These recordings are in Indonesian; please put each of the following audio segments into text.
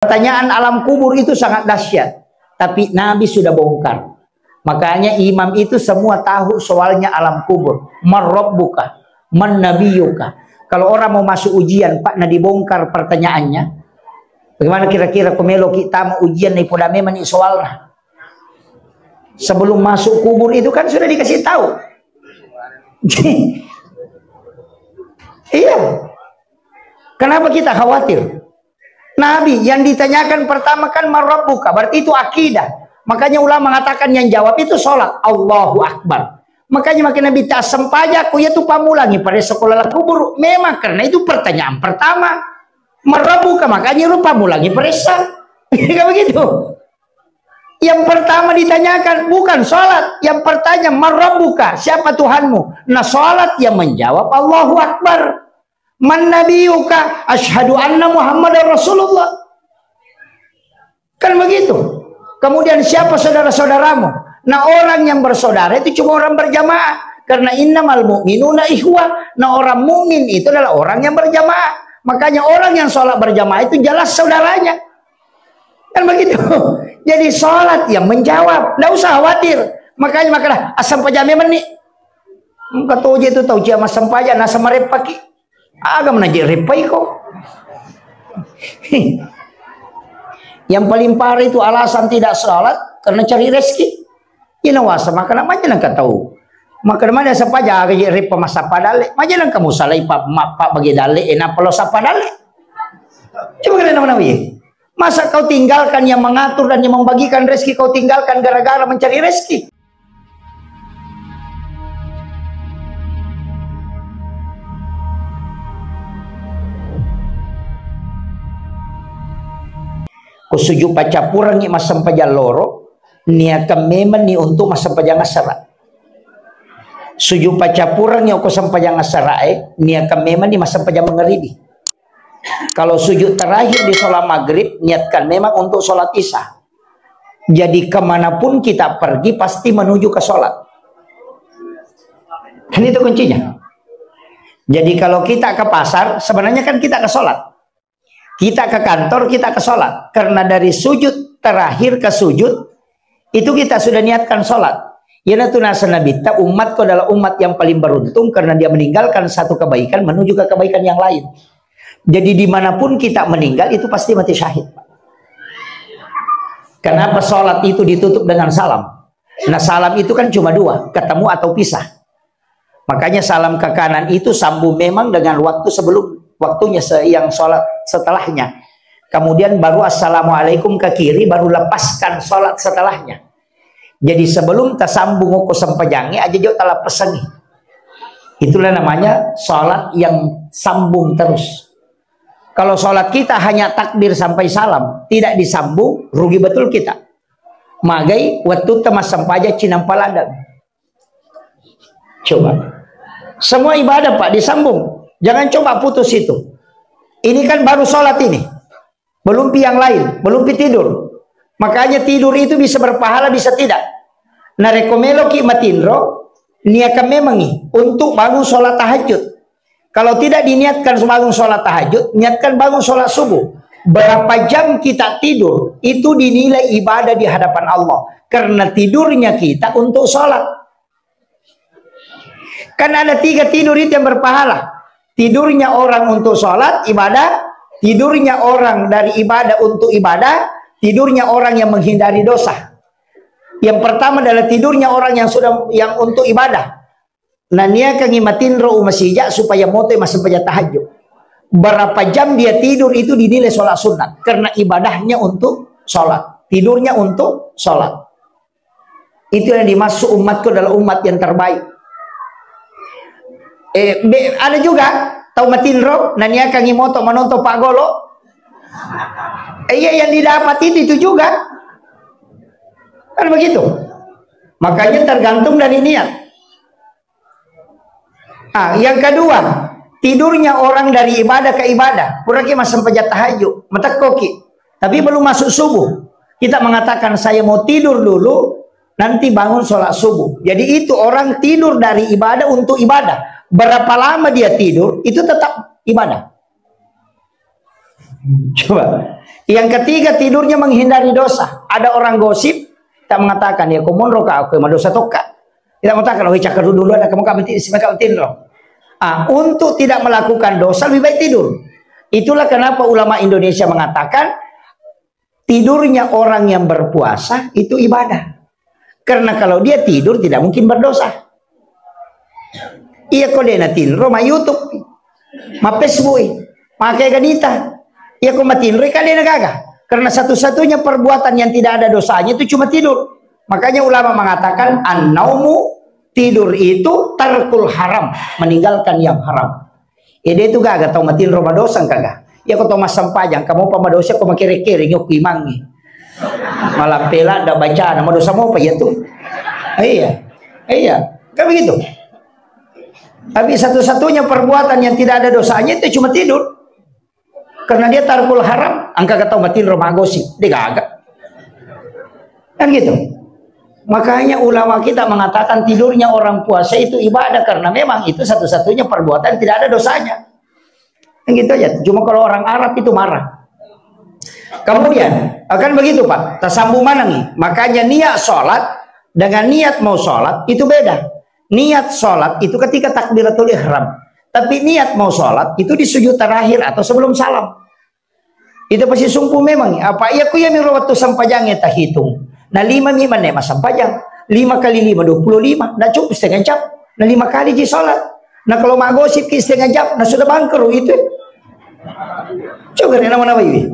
Pertanyaan alam kubur itu sangat dahsyat, tapi Nabi sudah bongkar. Makanya imam itu semua tahu soalnya alam kubur. Man rabbuka, man nabiyuka. Kalau orang mau masuk ujian, Pak, nah dibongkar pertanyaannya. Bagaimana kira-kira komelo kita mau ujian nih poda memang nih soalnya. Sebelum masuk kubur itu kan sudah dikasih tahu. Iya. Kenapa kita khawatir? Nabi yang ditanyakan pertama kan marabbuka, berarti itu akidah. Makanya ulama mengatakan yang jawab itu sholat. Allahu Akbar. Makanya makin Nabi tak sempaja aku ya tuh pamulangi pada sekolah kubur. Memang karena itu pertanyaan pertama. Marabbuka, makanya lu pamulangi perisa. Kayak begitu. Yang pertama ditanyakan bukan sholat. Yang pertanyaan marabbuka, siapa Tuhanmu? Nah sholat yang menjawab Allahu Akbar. Man nabiyuka, asyhadu anna Muhammadar Rasulullah. Kan begitu. Kemudian siapa saudara-saudaramu? Nah orang yang bersaudara itu cuma orang berjamaah. Karena innamal mu'minuna ikhwah. Nah orang mukmin itu adalah orang yang berjamaah. Makanya orang yang sholat berjamaah itu jelas saudaranya. Kan begitu. Jadi sholat yang menjawab. Nggak usah khawatir. Makanya asam pajame menik. Kata uji itu tahu ciama asam paja nasa marepaki. Agam najik repai kok. Yang paling parah itu alasan tidak sholat karena cari rezeki. Ini wasa maka namanya nggak tahu. Maka namanya siapa jaga repa masa padale. Macam kamu salah pak bagi dale enak kalau sapa dale. Coba kalian nama masa kau tinggalkan yang mengatur dan yang membagikan rezeki kau tinggalkan gara-gara mencari rezeki. Kusuju pacapurang ni masam paja loro nia kememen ni untuk masam paja ngasara. Suju pacapurang ni aku sampaja ngasara nia kememen ni masam paja mengeridi. Kalau sujud terakhir di sholat maghrib niatkan memang untuk sholat isya. Jadi kemanapun kita pergi pasti menuju ke sholat. Kan itu kuncinya. Jadi kalau kita ke pasar sebenarnya kan kita ke sholat. Kita ke kantor, kita ke sholat. Karena dari sujud terakhir ke sujud, itu kita sudah niatkan sholat. Yana tunasa Nabi, umatku adalah umat yang paling beruntung karena dia meninggalkan satu kebaikan menuju ke kebaikan yang lain. Jadi dimanapun kita meninggal, itu pasti mati syahid. Kenapa sholat itu ditutup dengan salam? Nah salam itu kan cuma dua, ketemu atau pisah. Makanya salam ke kanan itu sambung memang dengan waktu sebelum waktunya yang sholat setelahnya. Kemudian baru assalamualaikum ke kiri, baru lepaskan sholat setelahnya. Jadi sebelum tersambung ke sempejangi aja jauh telah pesangi. Itulah namanya sholat yang sambung terus. Kalau sholat kita hanya takbir sampai salam, tidak disambung, rugi betul kita. Magai waktu temas sampaja cinampaladan. Coba. Semua ibadah Pak disambung. Jangan coba putus itu. Ini kan baru sholat ini. Belum pi yang lain. Belum pi tidur. Makanya tidur itu bisa berpahala, bisa tidak. Nah rekomelo ki matindro. Niatkan memang nih. Untuk bangun sholat tahajud. Kalau tidak diniatkan bangun sholat tahajud. Niatkan bangun sholat subuh. Berapa jam kita tidur. Itu dinilai ibadah di hadapan Allah. Karena tidurnya kita untuk sholat. Kan ada 3 tidur itu yang berpahala. Tidurnya orang untuk sholat, ibadah. Tidurnya orang dari ibadah untuk ibadah. Tidurnya orang yang menghindari dosa. Yang pertama adalah tidurnya orang yang untuk ibadah. Nah nia kangimatin roh masijak supaya mote masih sampaja tahajud. Berapa jam dia tidur itu dinilai sholat sunat. Karena ibadahnya untuk sholat. Tidurnya untuk sholat. Itu yang dimaksud umatku adalah umat yang terbaik. Ada juga tahu matinro nanya kangi moto menonton Pak Golo. Iya yang didapat itu juga kan begitu. Makanya tergantung dari niat. Yang kedua tidurnya orang dari ibadah ke ibadah. Pura-pura masam pejat tahajud matakoki tapi belum masuk subuh. Kita mengatakan saya mau tidur dulu nanti bangun sholat subuh. Jadi itu orang tidur dari ibadah untuk ibadah. Berapa lama dia tidur itu tetap ibadah. Coba Yang ketiga, tidurnya menghindari dosa. Ada orang gosip, tak mengatakan, ya kumonro ka aku dosa toka. Tidak mengatakan, oh cakar dulu ada kamu kami tinro. Untuk tidak melakukan dosa lebih baik tidur. Itulah kenapa ulama Indonesia mengatakan tidurnya orang yang berpuasa itu ibadah. Karena kalau dia tidur tidak mungkin berdosa. Iya kau dena tinro ma YouTube, ma Facebook, ma kayak ganita. Iya kau ma tinro kan dena gaga. Karena satu-satunya perbuatan yang tidak ada dosanya itu cuma tidur. Makanya ulama mengatakan an-naumu, tidur itu tarkul haram, meninggalkan yang haram. Ide itu gak tau matiin rumah dosa kagak. Ya kau tau masam pajang, kamu pamadosa kau makiri-kiri nyok imangi. Malam pela ada baca nama dosa mau apa ya tuh? Iya, kan begitu. Tapi satu-satunya perbuatan yang tidak ada dosanya itu cuma tidur. Karena dia tarkul haram, angka gak tau matiin rumah gosip, dia gak. Kan gitu. Makanya ulama kita mengatakan tidurnya orang puasa itu ibadah karena memang itu satu-satunya perbuatan tidak ada dosanya. Gitu aja. Cuma kalau orang Arab itu marah. Kemudian akan begitu Pak. Tersambung mana nih? Makanya niat sholat dengan niat mau sholat itu beda. Niat sholat itu ketika takbiratul ihram. Tapi niat mau sholat itu di sujud terakhir atau sebelum salam. Itu pasti sungguh memang. Apa iya kuya mirawatu sampajangnya tak hitung. Nah 5 mana sampajang 5 kali 5 25. Nah cukup setengah jam. Nah 5 kali di sholat. Nah kalau mak gosip setengah jam. Nah sudah bangker itu. Coba nama-nama ini.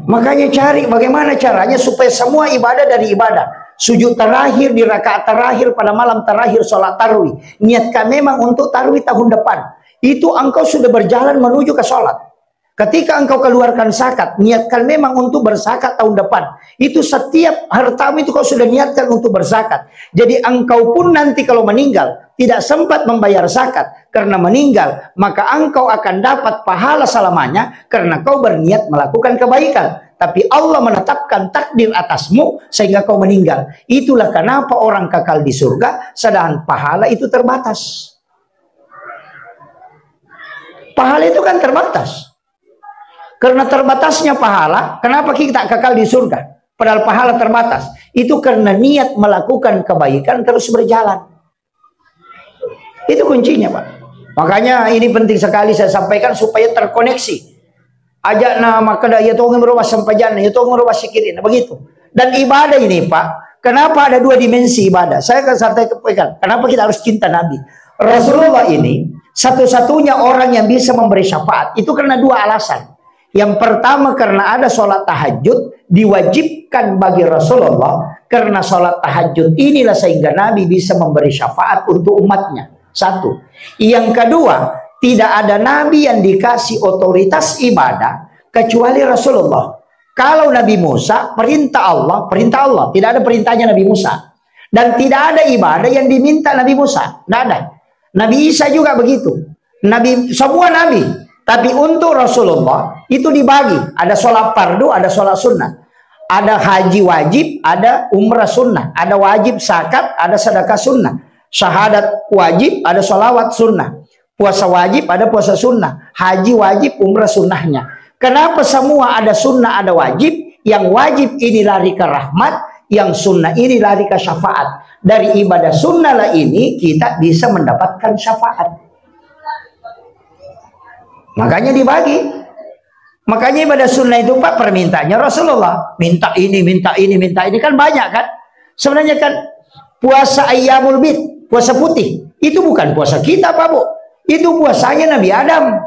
Makanya cari bagaimana caranya supaya semua ibadah dari ibadah. Sujud terakhir di rakaat terakhir pada malam terakhir sholat tarawih. Niatkan memang untuk tarawih tahun depan. Itu engkau sudah berjalan menuju ke sholat. Ketika engkau keluarkan zakat, niatkan memang untuk berzakat tahun depan. Itu setiap hartamu itu kau sudah niatkan untuk berzakat. Jadi engkau pun nanti kalau meninggal tidak sempat membayar zakat karena meninggal, maka engkau akan dapat pahala selamanya karena kau berniat melakukan kebaikan. Tapi Allah menetapkan takdir atasmu sehingga kau meninggal. Itulah kenapa orang kekal di surga, sedangkan pahala itu terbatas. Pahala itu kan terbatas. Karena terbatasnya pahala, kenapa kita kekal di surga? Padahal pahala terbatas. Itu karena niat melakukan kebaikan terus berjalan. Itu kuncinya Pak. Makanya ini penting sekali saya sampaikan supaya terkoneksi. Ajak nama kada ya tong merubah sampajan, ya tong merubah sikirin, begitu. Dan ibadah ini Pak, kenapa ada 2 dimensi ibadah? Saya akan sampaikan. Kenapa kita harus cinta Nabi? Rasulullah ini satu-satunya orang yang bisa memberi syafaat. Itu karena 2 alasan. Yang pertama karena ada sholat tahajud diwajibkan bagi Rasulullah. Karena sholat tahajud inilah sehingga Nabi bisa memberi syafaat untuk umatnya. 1. Yang kedua, tidak ada Nabi yang dikasih otoritas ibadah kecuali Rasulullah. Kalau Nabi Musa, perintah Allah, tidak ada perintahnya Nabi Musa. Dan tidak ada ibadah yang diminta Nabi Musa, tidak ada. Nabi Isa juga begitu. Semua Nabi. Tapi untuk Rasulullah itu dibagi. Ada sholat fardu, ada sholat sunnah. Ada haji wajib, ada umrah sunnah. Ada wajib zakat, ada sedekah sunnah. Syahadat wajib, ada sholawat sunnah. Puasa wajib, ada puasa sunnah. Haji wajib, umrah sunnahnya. Kenapa semua ada sunnah, ada wajib? Yang wajib ini lari ke rahmat, yang sunnah ini lari ke syafaat. Dari ibadah sunnah lah ini kita bisa mendapatkan syafaat. Makanya dibagi. Makanya ibadah sunnah itu Pak permintaannya Rasulullah. Minta ini, minta ini, minta ini. Kan banyak kan. Sebenarnya kan puasa ayyamul bid, puasa putih. Itu bukan puasa kita Pak Bu. Itu puasanya Nabi Adam.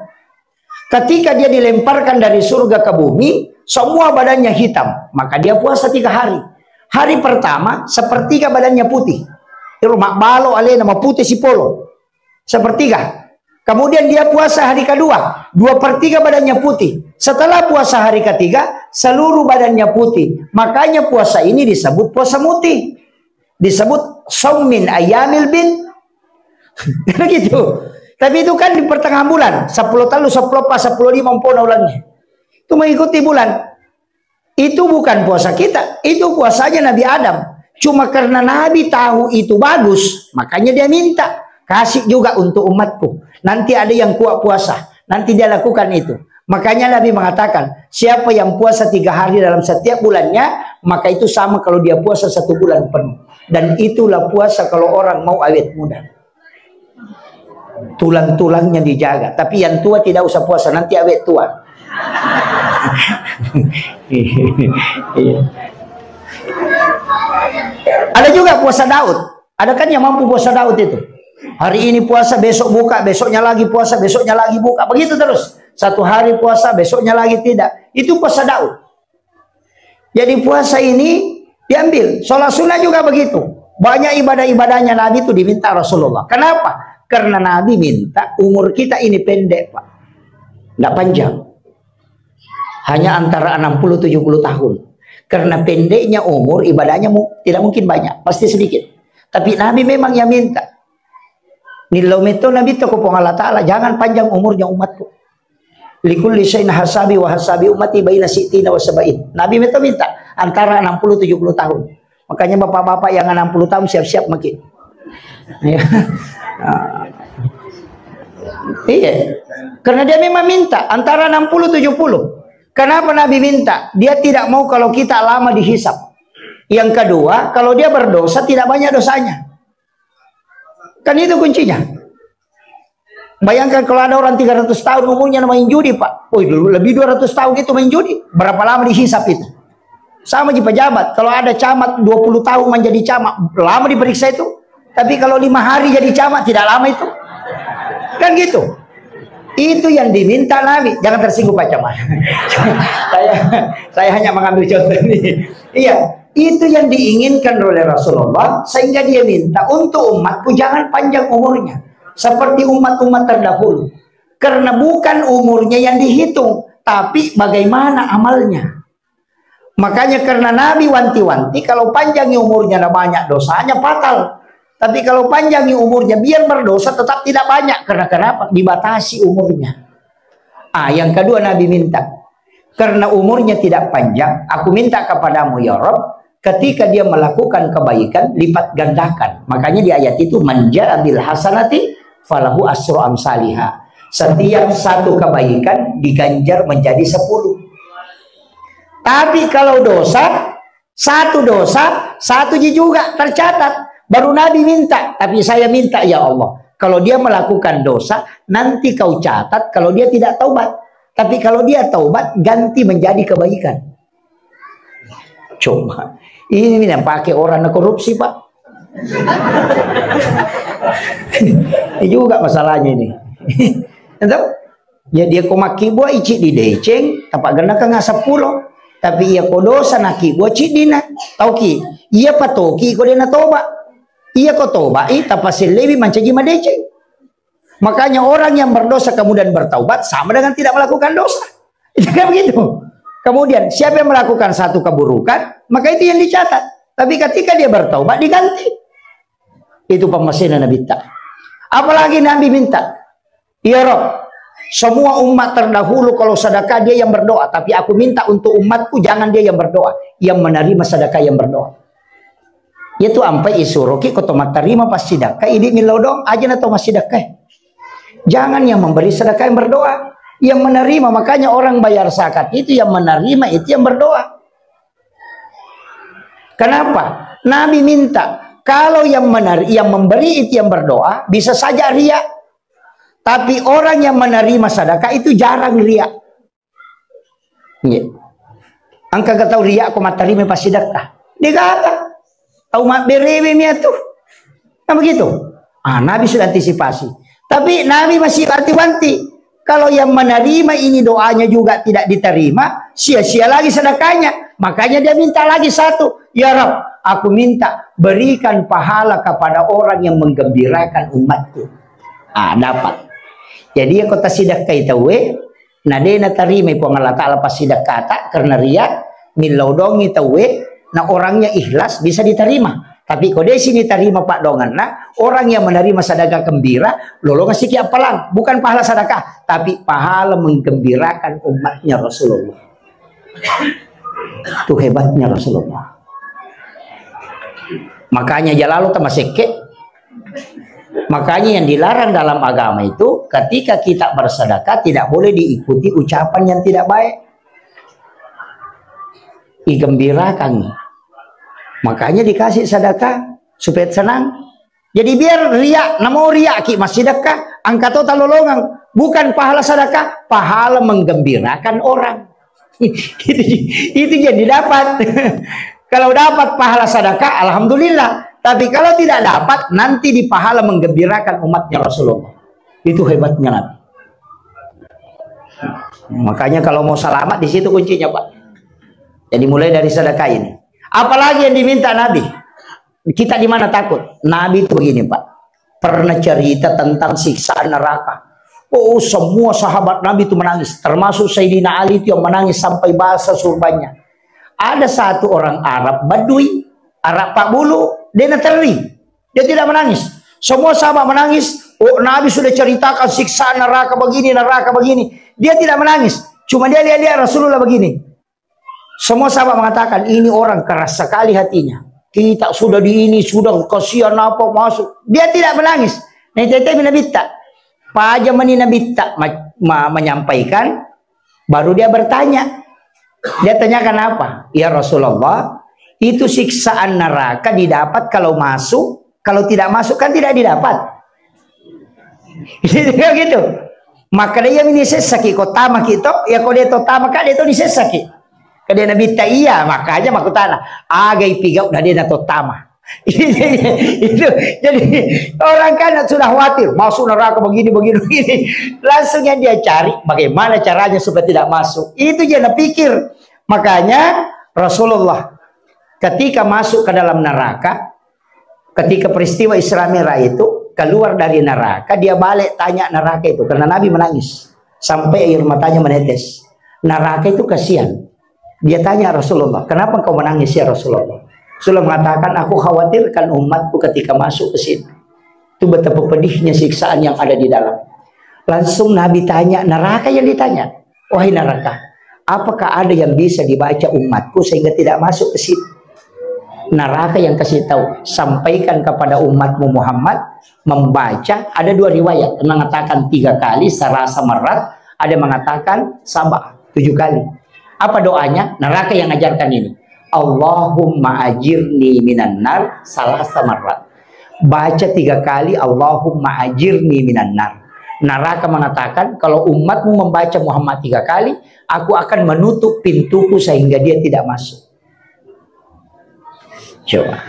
Ketika dia dilemparkan dari surga ke bumi, semua badannya hitam. Maka dia puasa 3 hari. Hari pertama sepertiga badannya putih. Rumah balo ale nama putih si polo. Sepertiga. Kemudian dia puasa hari kedua, 2/3 badannya putih. Setelah puasa hari ketiga, seluruh badannya putih. Makanya puasa ini disebut puasa mutih. Disebut shaum min ayyamil bid. Gitu. Tapi itu kan di pertengahan bulan, 10 talu, 10 pas, 10 5 ulangnya. Itu mengikuti bulan. Itu bukan puasa kita, itu puasanya Nabi Adam. Cuma karena Nabi tahu itu bagus, makanya dia minta. Kasih juga untuk umatku. Nanti ada yang kuat puasa. Nanti dia lakukan itu. Makanya Nabi mengatakan, siapa yang puasa 3 hari dalam setiap bulannya, maka itu sama kalau dia puasa 1 bulan penuh. Dan itulah puasa kalau orang mau awet muda. Tulang-tulangnya dijaga. Tapi yang tua tidak usah puasa, nanti awet tua. Ada juga puasa Daud. Ada kan yang mampu puasa Daud itu. Hari ini puasa, besok buka, besoknya lagi puasa, besoknya lagi buka. Begitu terus. 1 hari puasa, besoknya lagi tidak. Itu puasa Daud. Jadi puasa ini diambil. Sholat sunnah juga begitu. Banyak ibadah-ibadahnya Nabi itu diminta Rasulullah. Kenapa? Karena Nabi minta umur kita ini pendek, Pak. Tidak panjang. Hanya antara 60-70 tahun. Karena pendeknya umur, ibadahnya tidak mungkin banyak. Pasti sedikit. Tapi Nabi memang yang minta. Nilau meto Nabi itu kepada Allah Ta'ala. Jangan panjang umurnya umatku. Likulli syai'in hasabi wa hasabi ummati baina sittina wa sab'in. Nabi meto minta. Antara 60-70 tahun. Makanya bapak-bapak yang 60 tahun siap-siap makin. Iya. Karena dia memang minta. Antara 60-70. Kenapa Nabi minta? Dia tidak mau kalau kita lama dihisap. Yang kedua, kalau dia berdosa tidak banyak dosanya. Kan itu kuncinya. Bayangkan kalau ada orang 300 tahun umurnya main judi, Pak. Oh, lebih 200 tahun itu main judi. Berapa lama dihisap itu? Sama di pejabat. Kalau ada camat 20 tahun menjadi camat, lama diperiksa itu. Tapi kalau 5 hari jadi camat, tidak lama itu. Kan gitu. Itu yang diminta Nabi. Jangan tersinggung Pak Camat. saya hanya mengambil contoh ini. Iya, itu yang diinginkan oleh Rasulullah, sehingga dia minta untuk umatku jangan panjang umurnya seperti umat-umat terdahulu. Karena bukan umurnya yang dihitung, tapi bagaimana amalnya. Makanya karena Nabi wanti-wanti, kalau panjangnya umurnya banyak dosanya fatal. Tapi kalau panjangnya umurnya biar berdosa tetap tidak banyak. Karena kenapa? Dibatasi umurnya. Yang kedua Nabi minta. Karena umurnya tidak panjang, aku minta kepadamu ya Rabb, ketika dia melakukan kebaikan, lipat gandakan. Makanya di ayat itu, manja bil hasanati falahu asru amsalihah. Setiap satu kebaikan diganjar menjadi 10. Tapi kalau dosa, satu juga tercatat. Baru Nabi minta, tapi saya minta ya Allah, kalau dia melakukan dosa, nanti kau catat kalau dia tidak taubat. Tapi kalau dia taubat, ganti menjadi kebaikan. Coba, ini yang pakai orang korupsi, Pak. Ini juga masalahnya ini. Entah? Ya dia komaki buah icik di deceng, tapak ganda ka nga 10. Tapi ia kodosa naki buah cik dina. Tau ki, ia patoki ko din na toba. Ia ko toba, tapasin lebih mencaji madeceng. Makanya orang yang berdosa kemudian bertaubat sama dengan tidak melakukan dosa. Itu kan begitu. Kemudian siapa yang melakukan satu keburukan, maka itu yang dicatat. Tapi ketika dia bertaubat diganti. Itu pemesinan Nabi minta. Apalagi Nabi minta, ya Rabb, semua umat terdahulu kalau sedekah dia yang berdoa, tapi aku minta untuk umatku jangan dia yang berdoa, yang menerima sedekah yang berdoa. Yaitu ampai isuroki kotomat terima pas sedekah ini milau dong aja atau masih sedekah. Jangan yang memberi sedekah yang berdoa, yang menerima. Makanya orang bayar zakat itu yang menerima, itu yang berdoa. Kenapa? Nabi minta kalau yang memberi itu yang berdoa, bisa saja riya. Tapi orang yang menerima sedekah itu jarang riya. Angka gak tahu riya aku menerima pas sedekah. Dia kata tahu mak berewe mia tuh. Nah begitu. Nabi sudah antisipasi. Tapi Nabi masih wanti-wanti. Kalau yang menerima ini doanya juga tidak diterima, sia-sia lagi sedekahnya. Makanya dia minta lagi satu. Ya Rabb, aku minta berikan pahala kepada orang yang menggembirakan umatku. Dapat. Jadi ya kota sedekah itu nadena terima po Allah Ta'ala pas sedekah tak karena riya milaudong itu nah orangnya ikhlas bisa diterima. Tapi kalau di sini terima Pak Dongan, nah orang yang menerima sedekah gembira, lolo ngasih ki apalan, bukan pahala sedekah, tapi pahala menggembirakan umatnya Rasulullah. Itu hebatnya Rasulullah. Makanya jalalu tamaseke Makanya yang dilarang dalam agama itu ketika kita bersedekah tidak boleh diikuti ucapan yang tidak baik. Digembirakan. Makanya dikasih sedekah supaya senang. Jadi biar riak, namo riak ki mas sedekah, angkat total lolongan, bukan pahala sedekah, pahala menggembirakan orang. itu yang didapat. Kalau dapat pahala sedekah, alhamdulillah. Tapi kalau tidak dapat, nanti di pahala menggembirakan umatnya Rasulullah. Itu hebatnya Nabi. Makanya kalau mau selamat di situ kuncinya, Pak. Jadi mulai dari sedekah ini. Apalagi yang diminta Nabi? Kita di mana takut? Nabi itu begini, Pak. Pernah cerita tentang siksaan neraka. Oh, semua sahabat Nabi itu menangis. Termasuk Sayyidina Ali itu yang menangis sampai basah surbannya. Ada satu orang Arab Badui, Arab Pak Bulu, dia teri. Dia tidak menangis. Semua sahabat menangis. Oh, Nabi sudah ceritakan siksaan neraka begini, neraka begini. Dia tidak menangis. Cuma dia lihat Rasulullah begini. Semua sahabat mengatakan, ini orang keras sekali hatinya. Kita sudah di ini, sudah kasihan apa masuk. Dia tidak menangis. Nah, itu Nabi tak. Pak Jamani Nabi tak menyampaikan. Baru dia bertanya. Dia tanyakan apa? Ya Rasulullah, itu siksaan neraka didapat kalau masuk. Kalau tidak masuk kan tidak didapat. Gitu. Maka dia minisesaki kota makito. Ya kalau dia totama kan dia itu nisesaki. Kada Nabi ta iya, makanya makutana agay pigaw na dia na totama. Itu jadi orang kan sudah khawatir masuk neraka begini. Langsung yang dia cari bagaimana caranya supaya tidak masuk. Itu dia pikir. Makanya Rasulullah ketika masuk ke dalam neraka, ketika peristiwa Isra Mi'raj itu keluar dari neraka, dia balik tanya neraka itu karena Nabi menangis sampai air matanya menetes. Neraka itu kasihan. Dia tanya Rasulullah, kenapa kau menangis ya Rasulullah? Rasulullah mengatakan, aku khawatirkan umatku ketika masuk ke sini. Itu betapa pedihnya siksaan yang ada di dalam. Langsung Nabi tanya, neraka yang ditanya. Wahai neraka, apakah ada yang bisa dibaca umatku sehingga tidak masuk ke sini? Neraka yang kasih tahu, sampaikan kepada umatmu Muhammad membaca. Ada dua riwayat, mengatakan 3 kali serasa merat, ada mengatakan sabah 7 kali. Apa doanya? Neraka yang ajarkan ini. Allahumma ajirni minan nar salasa marrat. Baca 3 kali Allahumma ajirni minan nar. Neraka mengatakan kalau umatmu membaca Muhammad 3 kali, aku akan menutup pintuku sehingga dia tidak masuk. Coba.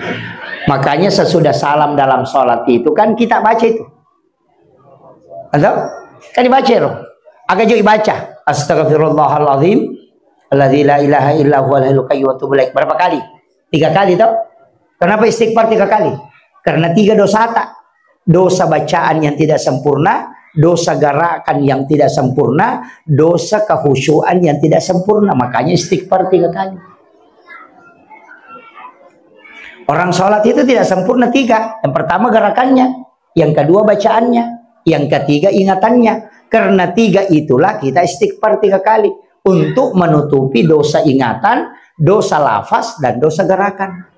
Makanya sesudah salam dalam sholat itu kan kita baca itu. Atau? Kan dibaca loh. Agak juga baca. Astagfirullahaladzim. Alladzi la ilaha illa huwal hayyul qayyum wa atubu ilaik. Berapa kali? 3 kali toh? Kenapa istighfar 3 kali? Karena 3 dosa tak. Dosa bacaan yang tidak sempurna, dosa gerakan yang tidak sempurna, dosa kehusyuan yang tidak sempurna. Makanya istighfar 3 kali. Orang sholat itu tidak sempurna 3. Yang pertama gerakannya, yang kedua bacaannya, yang ketiga ingatannya. Karena 3 itulah kita istighfar 3 kali. Untuk menutupi dosa ingatan, dosa lafaz, dan dosa gerakan.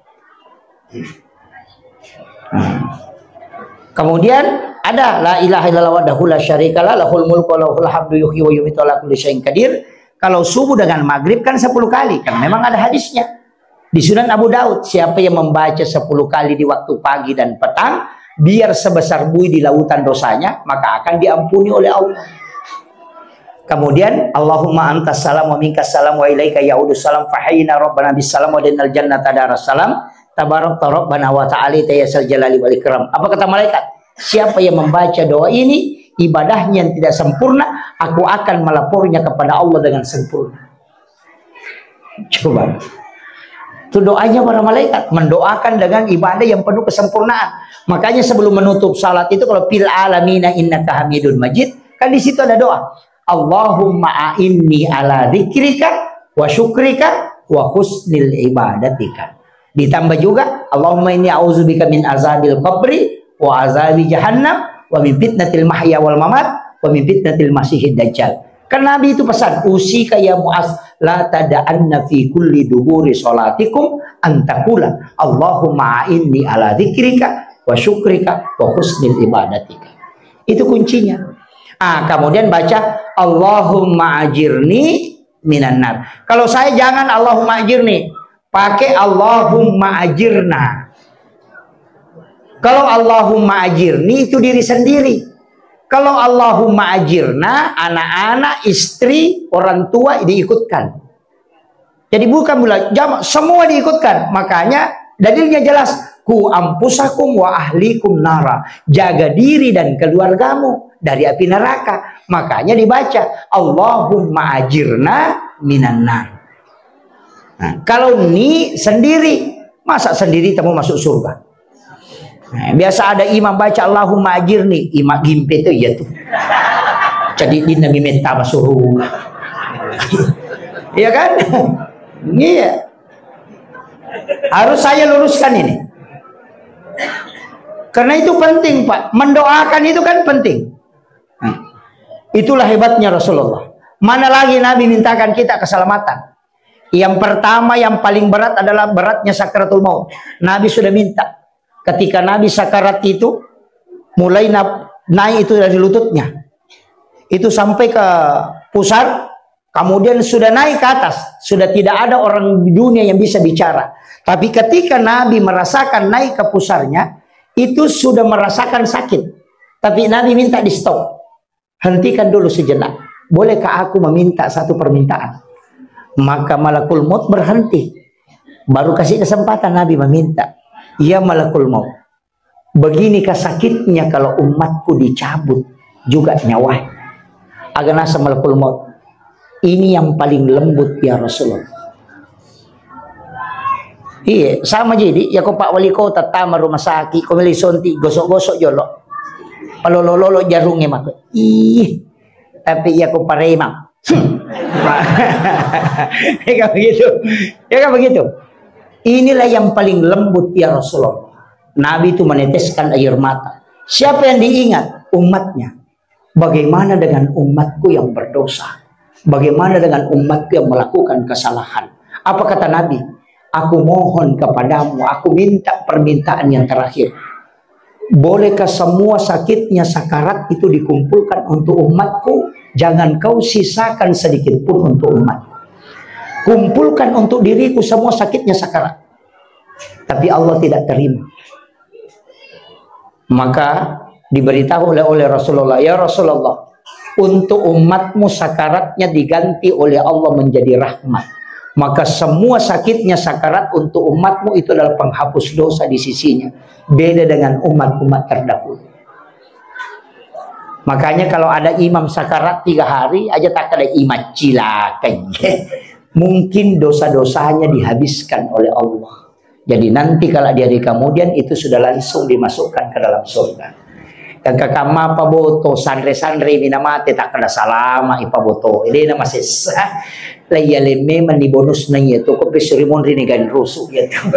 Kemudian ada la ilaha illallah wahdahu la syarikalah lahul mulku wa lahul hamdu yuhyi wa yumiitu ala kulli syai'in qadir. Kalau subuh dengan maghrib kan 10 kali, kan memang ada hadisnya. Di Sunan Abu Daud, siapa yang membaca 10 kali di waktu pagi dan petang, biar sebesar buih di lautan dosanya, maka akan diampuni oleh Allah. Kemudian Allahumma antas salam wa minkas salam wa ilaika ya'udus salam fahayyina rabbana bis salam wa dinal jannata daras salam tabarakta rabbana wa ta'ala tayassal jalali wal ikram. Apa kata malaikat? Siapa yang membaca doa ini, ibadahnya yang tidak sempurna, aku akan melapornya kepada Allah dengan sempurna. Coba. Itu doanya para malaikat, mendoakan dengan ibadah yang penuh kesempurnaan. Makanya sebelum menutup salat itu kalau fil alamina innaka hamidun majid, kan di situ ada doa. Allahumma a'inni ala dzikrika wa syukrika wa husnil ibadatika. Ditambah juga Allahumma inni a'udzubika min azabil qabri wa azabi jahannam wa min fitnatil mahya wal mamat wa min fitnatil masihid dajjal. Karena Nabi itu pesan, usika ya Mu'az la tada'anna fi kulli duburi sholatikum antakula Allahumma a'inni ala dzikrika wa syukrika wa husnil ibadatika. Itu kuncinya. Kemudian baca Allahumma ajirni minan nar. Kalau saya jangan Allahumma ajirni, pakai Allahumma ajirna. Kalau Allahumma ajirni itu diri sendiri. Kalau Allahumma ajirna, anak-anak, istri, orang tua diikutkan. Jadi bukan jamak, semua diikutkan. Makanya dalilnya jelas, ku ampusakum wa ahlikum nara. Jaga diri dan keluargamu dari api neraka. Makanya dibaca Allahumma ajirna minan nar. Nah, kalau ni sendiri, masa sendiri kamu masuk surga? Nah, biasa ada imam baca Allahumma ajirni, imam gimpe itu ya tuh. Jadi dia minta masuk surga. Iya kan? Iya. Harus saya luruskan ini. Karena itu penting, Pak. Mendoakan itu kan penting. Itulah hebatnya Rasulullah. Mana lagi Nabi mintakan kita keselamatan. Yang pertama, yang paling berat adalah beratnya sakaratul maut. Nabi sudah minta. Ketika Nabi sakarat itu, mulai naik itu dari lututnya. Itu sampai ke pusar, kemudian sudah naik ke atas. Sudah tidak ada orang di dunia yang bisa bicara. Tapi ketika Nabi merasakan naik ke pusarnya, itu sudah merasakan sakit. Tapi Nabi minta di stop. Hentikan dulu sejenak. Bolehkah aku meminta satu permintaan? Maka malakul maut berhenti. Baru kasih kesempatan Nabi meminta. Ya malakul maut, beginikah sakitnya kalau umatku dicabut juga nyawa? Aganasa malakul maut, ini yang paling lembut ya Rasulullah. Iya, sama jadi ya kau Pak Wali Kota tamar rumah sakit, kau melisonti gosok-gosok jolok, palolololo jarungnya mak. Tapi ya kau paremang. Ya kan begitu, ya kan begitu. Inilah yang paling lembut ya Rasulullah. Nabi itu meneteskan air mata. Siapa yang diingat? Umatnya. Bagaimana dengan umatku yang berdosa? Bagaimana dengan umatku yang melakukan kesalahan? Apa kata Nabi? Aku mohon kepadamu, aku minta permintaan yang terakhir. Bolehkah semua sakitnya sakarat itu dikumpulkan untuk umatku? Jangan kau sisakan sedikit pun untuk umatku. Kumpulkan untuk diriku semua sakitnya sakarat. Tapi Allah tidak terima. Maka diberitahu oleh Rasulullah, ya Rasulullah, untuk umatmu sakaratnya diganti oleh Allah menjadi rahmat. Maka semua sakitnya sakarat untuk umatmu itu adalah penghapus dosa di sisinya. Beda dengan umat-umat terdahulu. Makanya kalau ada imam sakarat 3 hari aja tak ada imam cilakan. Mungkin dosa-dosanya dihabiskan oleh Allah. Jadi nanti kalau di hari kemudian itu sudah langsung dimasukkan ke dalam surga. Dan kakama pa boto sandre-sandre minamate tak ada salama ipa boto. Ini nama sesa. Layaleme mani bonus na itu ko pesurimon rini gan rusu gitu.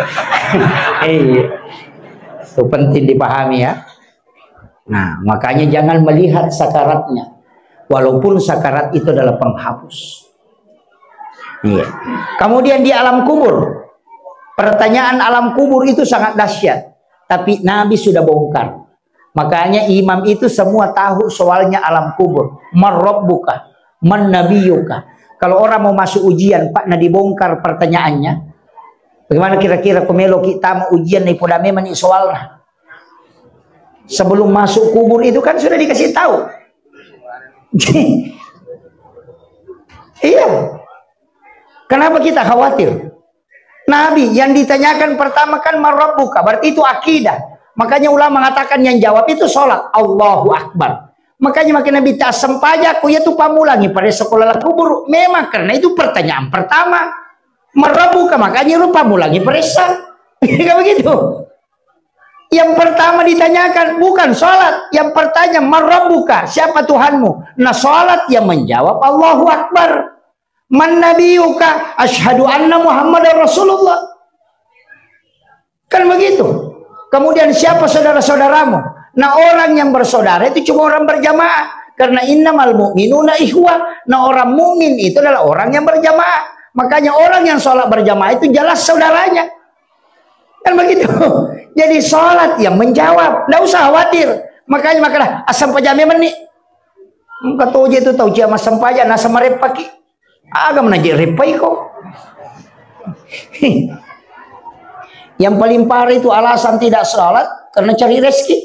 Itu penting dipahami ya. Nah, makanya jangan melihat sakaratnya. Walaupun sakarat itu adalah penghapus. Iya. Kemudian di alam kubur, pertanyaan alam kubur itu sangat dahsyat, tapi Nabi sudah bongkar. Makanya imam itu semua tahu soalnya alam kubur. Man rabbuka, man nabiyuka. Kalau orang mau masuk ujian, Pak, dibongkar pertanyaannya. Bagaimana kira-kira komelo kita mau ujian nih pada memang nih soalnya. Sebelum masuk kubur itu kan sudah dikasih tahu. Iya. Kenapa kita khawatir? Nabi yang ditanyakan pertama kan marabbuka, berarti itu akidah. Makanya ulama mengatakan yang jawab itu sholat. Allahu Akbar. Makanya makin Nabi tasam pajaku ya tuh pamulangi pada sekolah kubur. Memang karena itu pertanyaan pertama. Marabbuka, makanya lu pamulangi perisa. Kayak begitu. Yang pertama ditanyakan bukan sholat. Yang pertanyaan marabbuka, siapa Tuhanmu? Nah sholat yang menjawab Allahu Akbar. Man nabiyuka, asyhadu anna Muhammadar Rasulullah. Kan begitu. Kemudian siapa saudara-saudaramu? Nah orang yang bersaudara itu cuma orang berjamaah. Karena innamal mu'minuna ikhwah. Nah orang mukmin itu adalah orang yang berjamaah. Makanya orang yang sholat berjamaah itu jelas saudaranya. Kan begitu. Jadi sholat yang menjawab, nggak usah khawatir. Makanya asam pajame menik. Kata uji itu tahu jama asam paja nasa merepaki. Agam naji repai kok. Yang paling parah itu alasan tidak sholat karena cari rezeki.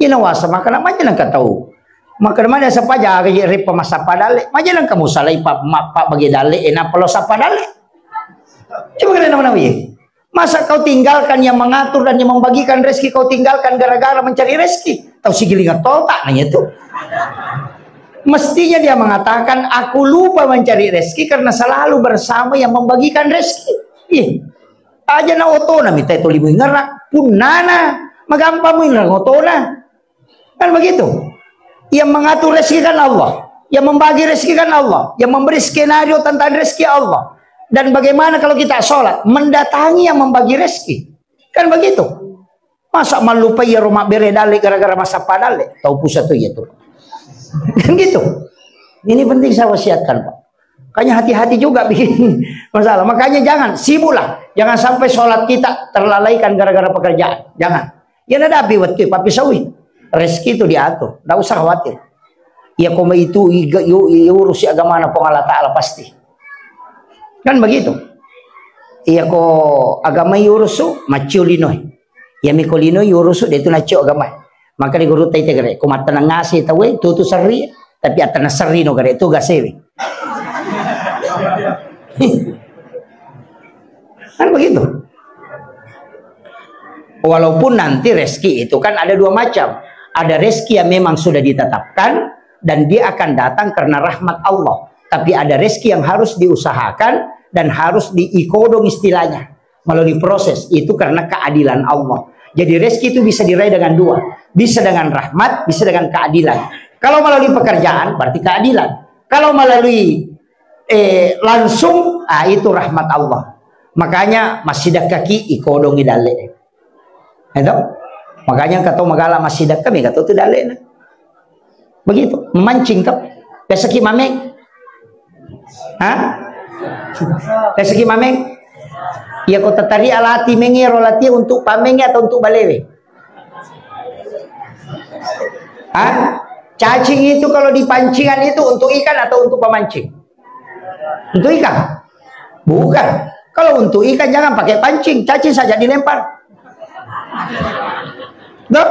Ini wasa maka namanya nggak tahu. Maka namanya siapa jaga repa masa padale. Macam kamu salah pak bagi dale enak pelo sapa dale. Coba kalian nama masa kau tinggalkan yang mengatur dan yang membagikan rezeki, kau tinggalkan gara-gara mencari rezeki? Tahu si gilingan tol tak nanya itu. Mestinya dia mengatakan aku lupa mencari rezeki karena selalu bersama yang membagikan rezeki. Ih, aja na otona minta itu limu ngerak pun nana magampamu ngerak otona. Kan begitu. Yang mengatur rezeki kan Allah, yang membagi rezeki kan Allah, yang memberi skenario tentang rezeki Allah. Dan bagaimana kalau kita sholat mendatangi yang membagi rezeki, kan begitu. Masa malupa ya rumah beredale gara-gara masa padale, tahu pusat tuh ya tuh. Kan gitu. Ini penting saya wasiatkan Pak. Makanya hati-hati juga bikin masalah. Makanya jangan sibuklah, jangan sampai sholat kita terlalaikan gara-gara pekerjaan. Jangan. Ya ada api waktu papi sawi. Rezeki itu diatur, tidak usah khawatir. Ya koma itu urus agama na Allah Ta'ala pasti. Kan begitu. Iya ko agama yurusu maciulino. Ya mikolino yurusu dia itu nacio agama. Maka di guru tay tegere ko matana ngasi tawe tutu sarri tapi atana sarrino gare itu gasewi. Kan begitu. Walaupun nanti rezeki itu kan ada dua macam. Ada rezeki yang memang sudah ditetapkan dan dia akan datang karena rahmat Allah. Tapi ada rezeki yang harus diusahakan dan harus diikodong istilahnya melalui proses itu karena keadilan Allah. Jadi rezeki itu bisa diraih dengan dua, bisa dengan rahmat, bisa dengan keadilan. Kalau melalui pekerjaan berarti keadilan. Kalau melalui langsung, itu rahmat Allah. Makanya masjidah kaki ikodong idale. Itu makanya kata magala masjidah kami kata itu dale. Begitu memancing tuh. Besok mameng. Hah? Rezeki mameng, ya kau tertarik alati mengero lati untuk pameng atau untuk balewe? Hah? Cacing itu kalau di pancingan itu untuk ikan atau untuk pemancing? Untuk ikan? Bukan. Kalau untuk ikan jangan pakai pancing, cacing saja dilempar. Dok?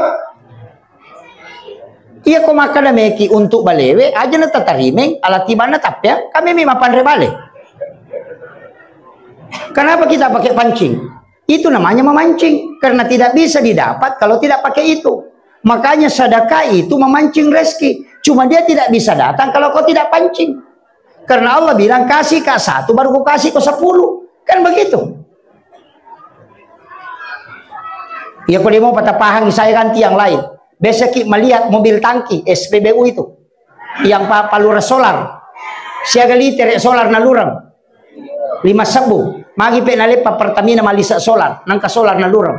Iya kau makan meki untuk balewe aja na tatarimeng alati mana tapi ya kami mapan rebale. Kenapa kita pakai pancing? Itu namanya memancing karena tidak bisa didapat kalau tidak pakai itu. Makanya sedekah itu memancing rezeki. Cuma dia tidak bisa datang kalau kau tidak pancing. Karena Allah bilang kasih kau 1 baru kau kasih kau 10. Kan begitu. Ya kalau dia mau patah pahang saya ganti yang lain. Besok melihat mobil tangki SPBU itu yang palura solar. Siaga liter solar nalurang 5 sabu. Magi pe nalepa Pertamina malisa solar, nangka solar nalurang.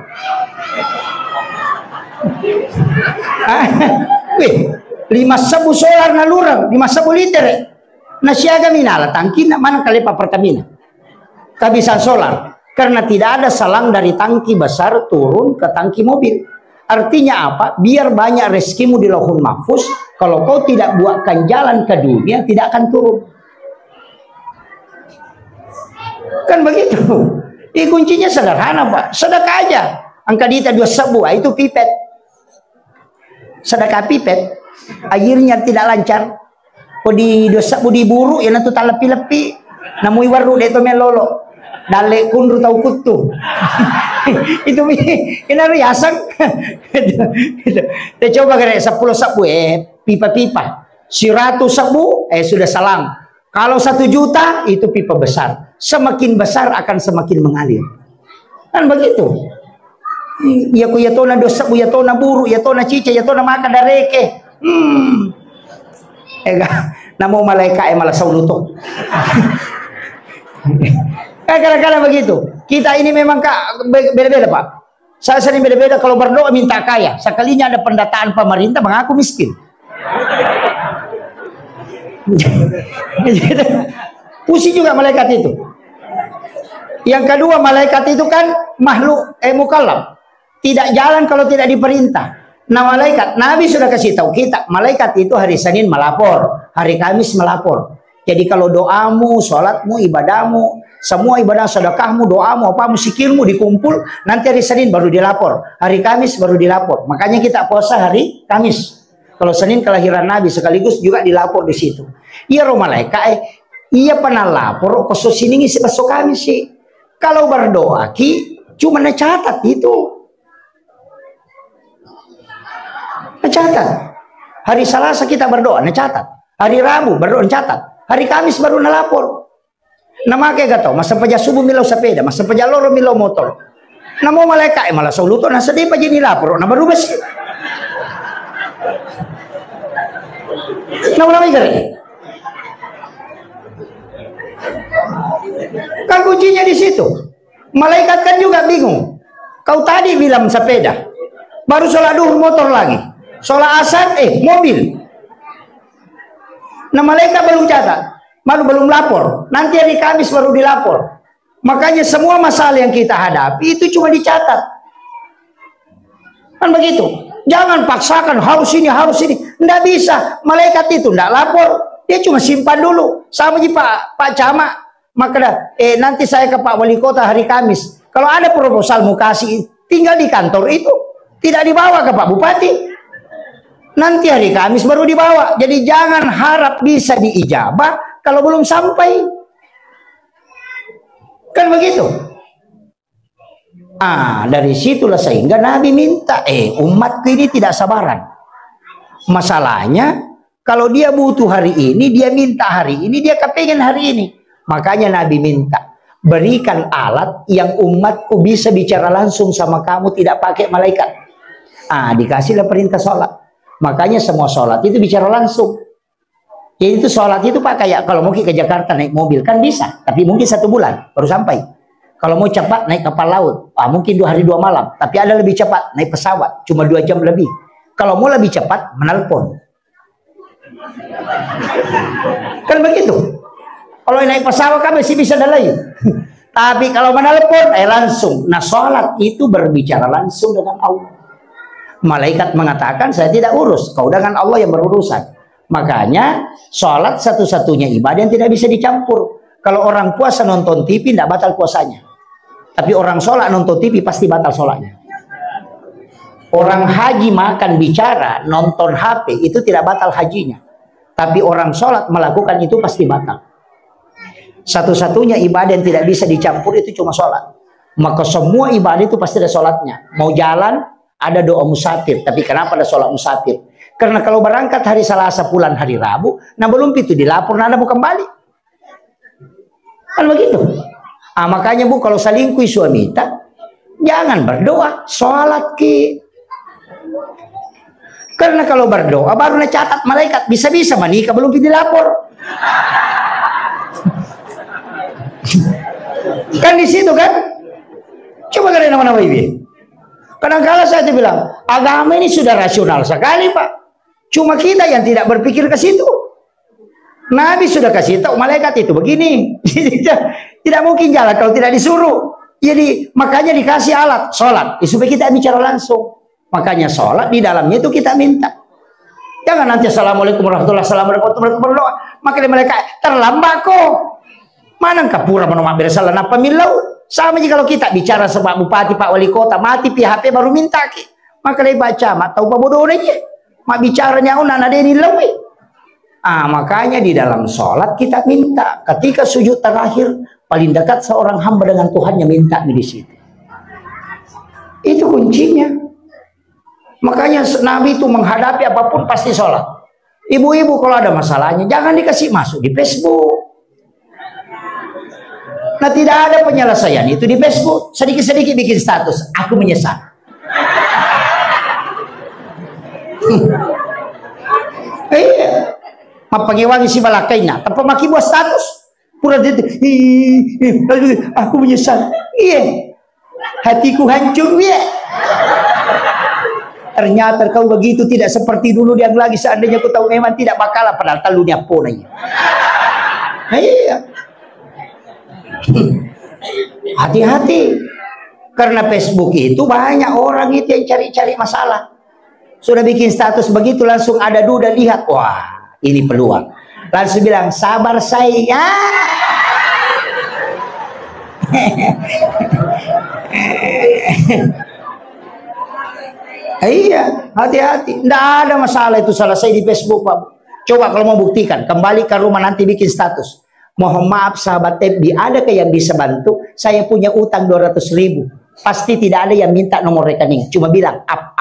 Wih, 5 sabu solar nalurang, 5 sabu liter. Na siaga minala tangki na mana kalepa Pertamina. Kehabisan solar karena tidak ada selang dari tangki besar turun ke tangki mobil. Artinya apa? Biar banyak rezekimu di Lauhul Mahfuz, kalau kau tidak buatkan jalan ke dunia tidak akan turun. Kan begitu. Kuncinya sederhana Pak. Sedekah aja. Angka dita 2 sabu itu pipet. Sedekah pipet. Airnya tidak lancar. Kau di 2 sabu diburu ya nanti tak lepi-lepi. Namui waru itu melolo. Dale kunru tau kutu. Itu ini asang. Kita coba kira 10 sabu pipa-pipa. 100 sabu sudah salam. Kalau 1 juta itu pipa besar. Semakin besar akan semakin mengalir. Kan begitu. Ya ku yatona dosa bu yatona buru yatona cica yatona makan dareke. Namo malaikat malah sauluto. Kadang-kadang begitu. Kita ini memang beda-beda Pak. Saya sering beda-beda kalau berdoa minta kaya. Sekalinya ada pendataan pemerintah mengaku miskin. Pusing juga malaikat itu. Yang kedua malaikat itu kan makhluk mukallaf. Tidak jalan kalau tidak diperintah. Nah malaikat, Nabi sudah kasih tahu kita, malaikat itu hari Senin melapor, hari Kamis melapor. Jadi kalau doamu, sholatmu, ibadahmu, semua ibadah sedekahmu, doamu, apamu, sikirmu dikumpul, nanti hari Senin baru dilapor, hari Kamis baru dilapor. Makanya kita puasa hari Kamis. Kalau Senin kelahiran Nabi sekaligus juga dilapor di situ. Iya roh malaikat, iya pernah lapor, khusus ini ngisi besok Kamis sih. Kalau berdoa ki, cuma catat itu. Catat. Hari Selasa kita berdoa, catat. Hari Rabu berdoa, catat. Hari Kamis baru nelapor. Nama kayak gak tau, masa peja subuh milau sepeda, masa peja loro milau motor. Namo malaikat malah soluto na sedih pa jadi lapor, na baru besi. Nama gare. Kan kuncinya di situ. Malaikat kan juga bingung. Kau tadi bilang sepeda, baru sholat duhur motor lagi. Sholat asar, mobil. Nah malaikat belum catat, belum lapor. Nanti hari Kamis baru dilapor. Makanya semua masalah yang kita hadapi itu cuma dicatat. Kan begitu. Jangan paksakan harus ini, harus ini. Nggak bisa. Malaikat itu nggak lapor. Dia cuma simpan dulu. Sama aja Pak Camat. Maka nanti saya ke Pak Wali Kota hari Kamis. Kalau ada proposal mau kasih, tinggal di kantor itu. Tidak dibawa ke Pak Bupati. Nanti hari Kamis baru dibawa. Jadi jangan harap bisa diijabah kalau belum sampai. Kan begitu. Dari situlah sehingga Nabi minta, umatku ini tidak sabaran. Masalahnya, kalau dia butuh hari ini, dia minta hari ini, dia kepengen hari ini. Makanya Nabi minta, berikan alat yang umatku bisa bicara langsung sama kamu, tidak pakai malaikat. Dikasihlah perintah sholat. Makanya semua sholat itu bicara langsung. Jadi itu sholat itu Pak kayak kalau mau ke Jakarta naik mobil kan bisa, tapi mungkin 1 bulan baru sampai. Kalau mau cepat naik kapal laut, mungkin 2 hari 2 malam. Tapi ada lebih cepat naik pesawat, cuma 2 jam lebih. Kalau mau lebih cepat menelpon. Kan begitu. Kalau naik pesawat kan masih bisa dalai. Tapi kalau menelpon langsung. Nah sholat itu berbicara langsung dengan Allah. Malaikat mengatakan saya tidak urus, kau dengan Allah yang berurusan. Makanya sholat satu-satunya ibadah yang tidak bisa dicampur. Kalau orang puasa nonton TV tidak batal puasanya. Tapi orang sholat nonton TV pasti batal sholatnya. Orang haji makan bicara nonton HP itu tidak batal hajinya. Tapi orang sholat melakukan itu pasti batal. Satu-satunya ibadah yang tidak bisa dicampur itu cuma sholat. Maka semua ibadah itu pasti ada sholatnya. Mau jalan ada doa musafir, tapi kenapa ada sholat musafir? Karena kalau berangkat hari Selasa pulang hari Rabu, nah belum itu dilapor, nah mau kembali. Kan begitu. Makanya Bu, kalau selingkuh suami jangan berdoa, sholat ki. Karena kalau berdoa baru catat malaikat, bisa-bisa menikah belum dilapor. Kan di situ kan? Coba kalian nama-nama ini. Kadang-kadang saya bilang, agama ini sudah rasional sekali Pak. Cuma kita yang tidak berpikir ke situ. Nabi sudah kasih tahu malaikat itu begini. Tidak mungkin jalan kalau tidak disuruh. Jadi makanya dikasih alat sholat supaya kita bicara langsung. Makanya sholat di dalamnya itu kita minta. Jangan nanti assalamualaikum warahmatullahi wabarakatuh berdoa. Makanya mereka terlambat kok. Mana kapura menomak bersalah apa milau. Sama aja kalau kita bicara sama bupati, Pak Wali Kota, mati PHP baru minta ki. Maka dia baca, mak tahu apa bodoh aja. Mak bicaranya unan ada ini lewi. Makanya di dalam sholat kita minta. Ketika sujud terakhir, paling dekat seorang hamba dengan Tuhannya minta di situ. Itu kuncinya. Makanya Nabi itu menghadapi apapun pasti sholat. Ibu-ibu kalau ada masalahnya, jangan dikasih masuk di Facebook. Nah tidak ada penyelesaian itu di Facebook. Sedikit-sedikit bikin status, aku menyesal. Iya. Mapangiwangi si malakaina. Tanpa maki buat status. Pura dia aku menyesal. Iya. Hatiku hancur ya. Ternyata kau begitu tidak seperti dulu yang lagi. Seandainya kau tahu memang tidak bakalah padahal talunya punanya. Iya. Hati-hati. Karena Facebook itu banyak orang itu yang cari-cari masalah. Sudah bikin status begitu langsung ada duda lihat, wah ini peluang. Langsung bilang sabar saya. Iya, hati-hati. Tidak ada masalah itu selesai di Facebook, Pak. Coba kalau mau buktikan, kembali ke rumah nanti bikin status. Mohon maaf sahabat FB, adakah yang bisa bantu? Saya punya utang 200.000. Pasti tidak ada yang minta nomor rekening. Cuma bilang up.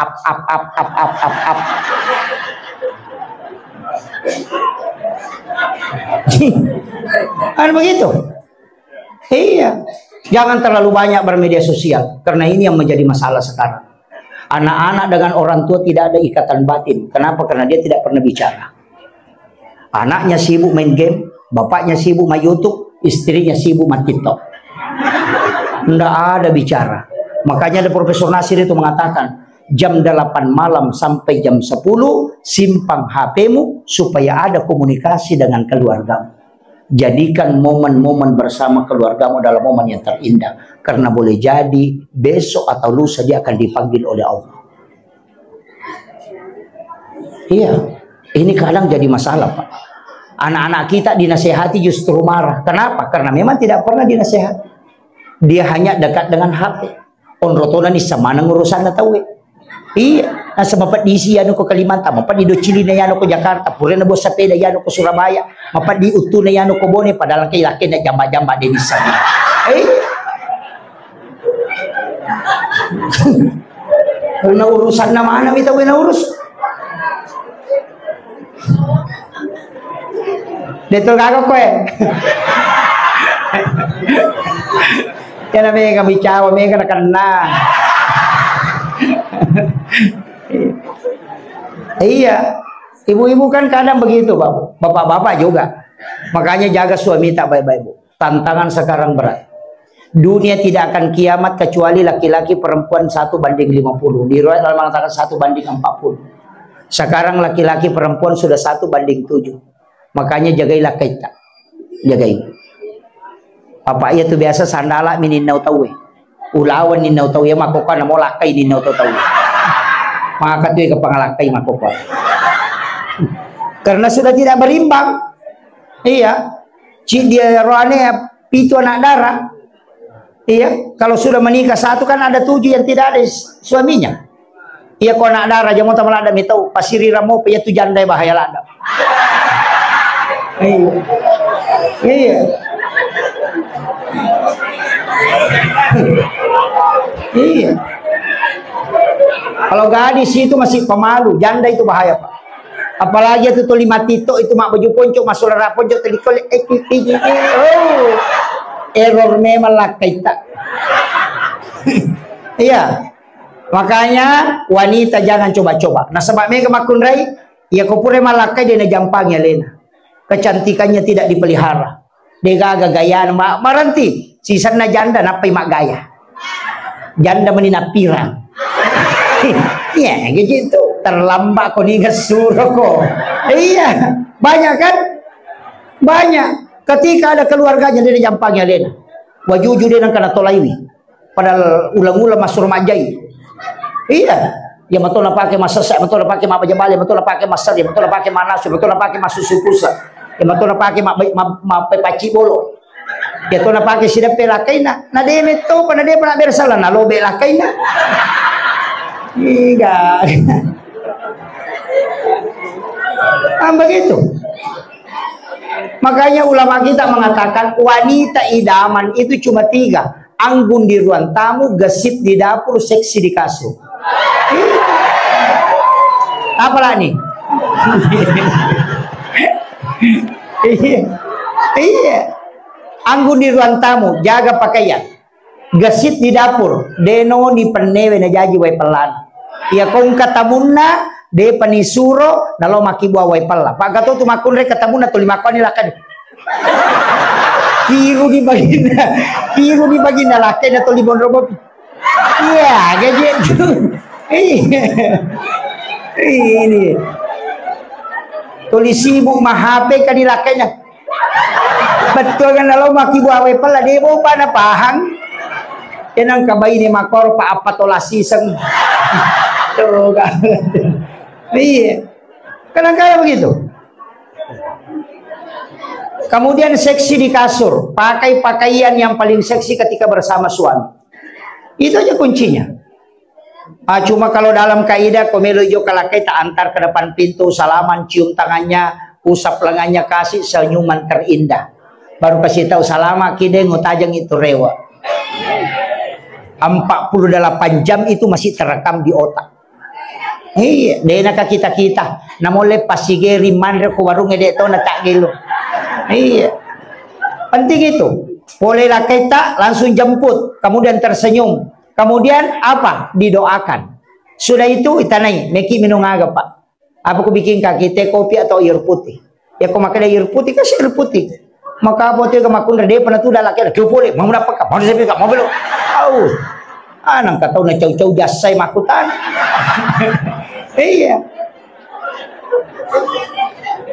Kan begitu? Iya. Jangan terlalu banyak bermedia sosial. Karena ini yang menjadi masalah sekarang. Anak-anak dengan orang tua tidak ada ikatan batin. Kenapa? Karena dia tidak pernah bicara. Anaknya sibuk main game, bapaknya sibuk main YouTube, istrinya sibuk main TikTok. Tidak ada bicara. Makanya ada Profesor Nasir itu mengatakan, jam 8 malam sampai jam 10 simpang HP-mu supaya ada komunikasi dengan keluargamu. Jadikan momen-momen bersama keluargamu dalam momen yang terindah. Karena boleh jadi besok atau lusa dia akan dipanggil oleh Allah. Iya, ini kadang jadi masalah, Pak. Anak-anak kita dinasehati justru marah. Kenapa? Karena memang tidak pernah dinasehati. Dia hanya dekat dengan HP. Onrotona ni sama nang urusan na tahu. Iya, nasa mapat di siya no ko Kalimantan, mapat di Docili na yan ko Jakarta, pure na bo sa peda yan ko Surabaya, mapat di Utu na yan ko Bone, padahal kay laki na jamba-jamba din isa. Kalau na urusan na mana kita na urus. Dito gago ko Kaya na may kabicawa, may kanakana. Iya, ibu-ibu kan kadang begitu, Pak. Bapak-bapak juga. Makanya jaga suami tak baik-baik, Bu. Tantangan sekarang berat. Dunia tidak akan kiamat kecuali laki-laki perempuan 1:50. Di riwayat mengatakan 1:40. Sekarang laki-laki perempuan sudah 1:7. Makanya jagailah kita. Jagain. Papa iya tu biasa sandala mininau tahu ulawan ninau tahu ya makoka na mo lakay ninau tahu maka tu ke pangalakay makoka karena sudah tidak berimbang. Iya, dia rohane pitu anak darah. Iya, kalau sudah menikah satu kan ada 7 yang tidak ada suaminya. Iya, kau anak darah jangan tahu ada mitau pasiri ramo pia tu jandai bahaya lada. Iya. Iya. Iya. Kalau gadis itu masih pemalu, janda itu bahaya, Pak. Apalagi itu tuh 5 tito itu mak baju ponco masuk lara ponco tadi kole oh. Error memang lah kita. Iya. Makanya wanita jangan coba-coba. Nah sebab mereka makunrai, ya kau pure malakai dia na jampangnya lena. Kecantikannya tidak dipelihara. Dia gaya maranti. Sisana janda napai mak gaya. Janda menina pirang. Iya, gitu. Terlambat kau ni suruh kau. Iya, banyak kan? Banyak. Ketika ada keluarganya dia jampangnya lena. Wajuju dia nang kana tolaiwi. Padahal ulang-ulang masuk majai. Iya. Ya betul lah pakai masa saya, betul lah pakai mak bajabali, betul lah pakai masa dia, betul lah pakai manasu, betul lah pakai masuk sukusa. Ya betul lah pakai mak paci bolo. Ya betul lah pakai sidap pelakai na. Na dia itu pada dia pernah bersalah na lobe lakai na. Iya. Begitu. Makanya ulama kita mengatakan wanita idaman itu cuma 3. Anggun di ruang tamu, gesit di dapur, seksi di kasur. Apalah nih? Iya. Anggun di ruang tamu, jaga pakaian. Gesit di dapur, deno ni penewe na jaji wai pelan. Ya kong katabunna de panisuro nalo makibwa wai pala. Pak gato tu makun re katabunna tu lima koni lakan. Kiru di baginda lakan na tu libon robo. Iya, gitu. Ini. Tulis sibuk mah HP kan dilakainya. Betul kan kalau maki buah wepel lah dia bawa pada pahang. Enang kabayi ni makor pa apatolasi sang. Tuh kan. Iya. Kadang-kadang begitu. Kemudian seksi di kasur, pakai pakaian yang paling seksi ketika bersama suami. Itu aja kuncinya. Cuma kalau dalam kaidah komelo jo kalakai tak antar ke depan pintu, salaman, cium tangannya, usap lengannya, kasih senyuman terindah. Baru kasih tahu salama kide ngutajang itu rewa. 48 jam itu masih terekam di otak. Iya, dena ka kita. Namole pasigeri manre ko warung ede to na tak gelo. Iya. Penting itu. Bolehlah kita langsung jemput, kemudian tersenyum. Kemudian apa? Didoakan. Sudah itu itanai, meki minum agak Pak. Apa ku bikin kaki teh kopi atau air putih? Ya kau makan air putih kasih air putih. Maka apa tu kemakun dia pernah tu dah laki kau boleh mau dapat kau mau saya kau mau belum? Tahu. Nang kata nak jauh-jauh jasai makutan. Iya.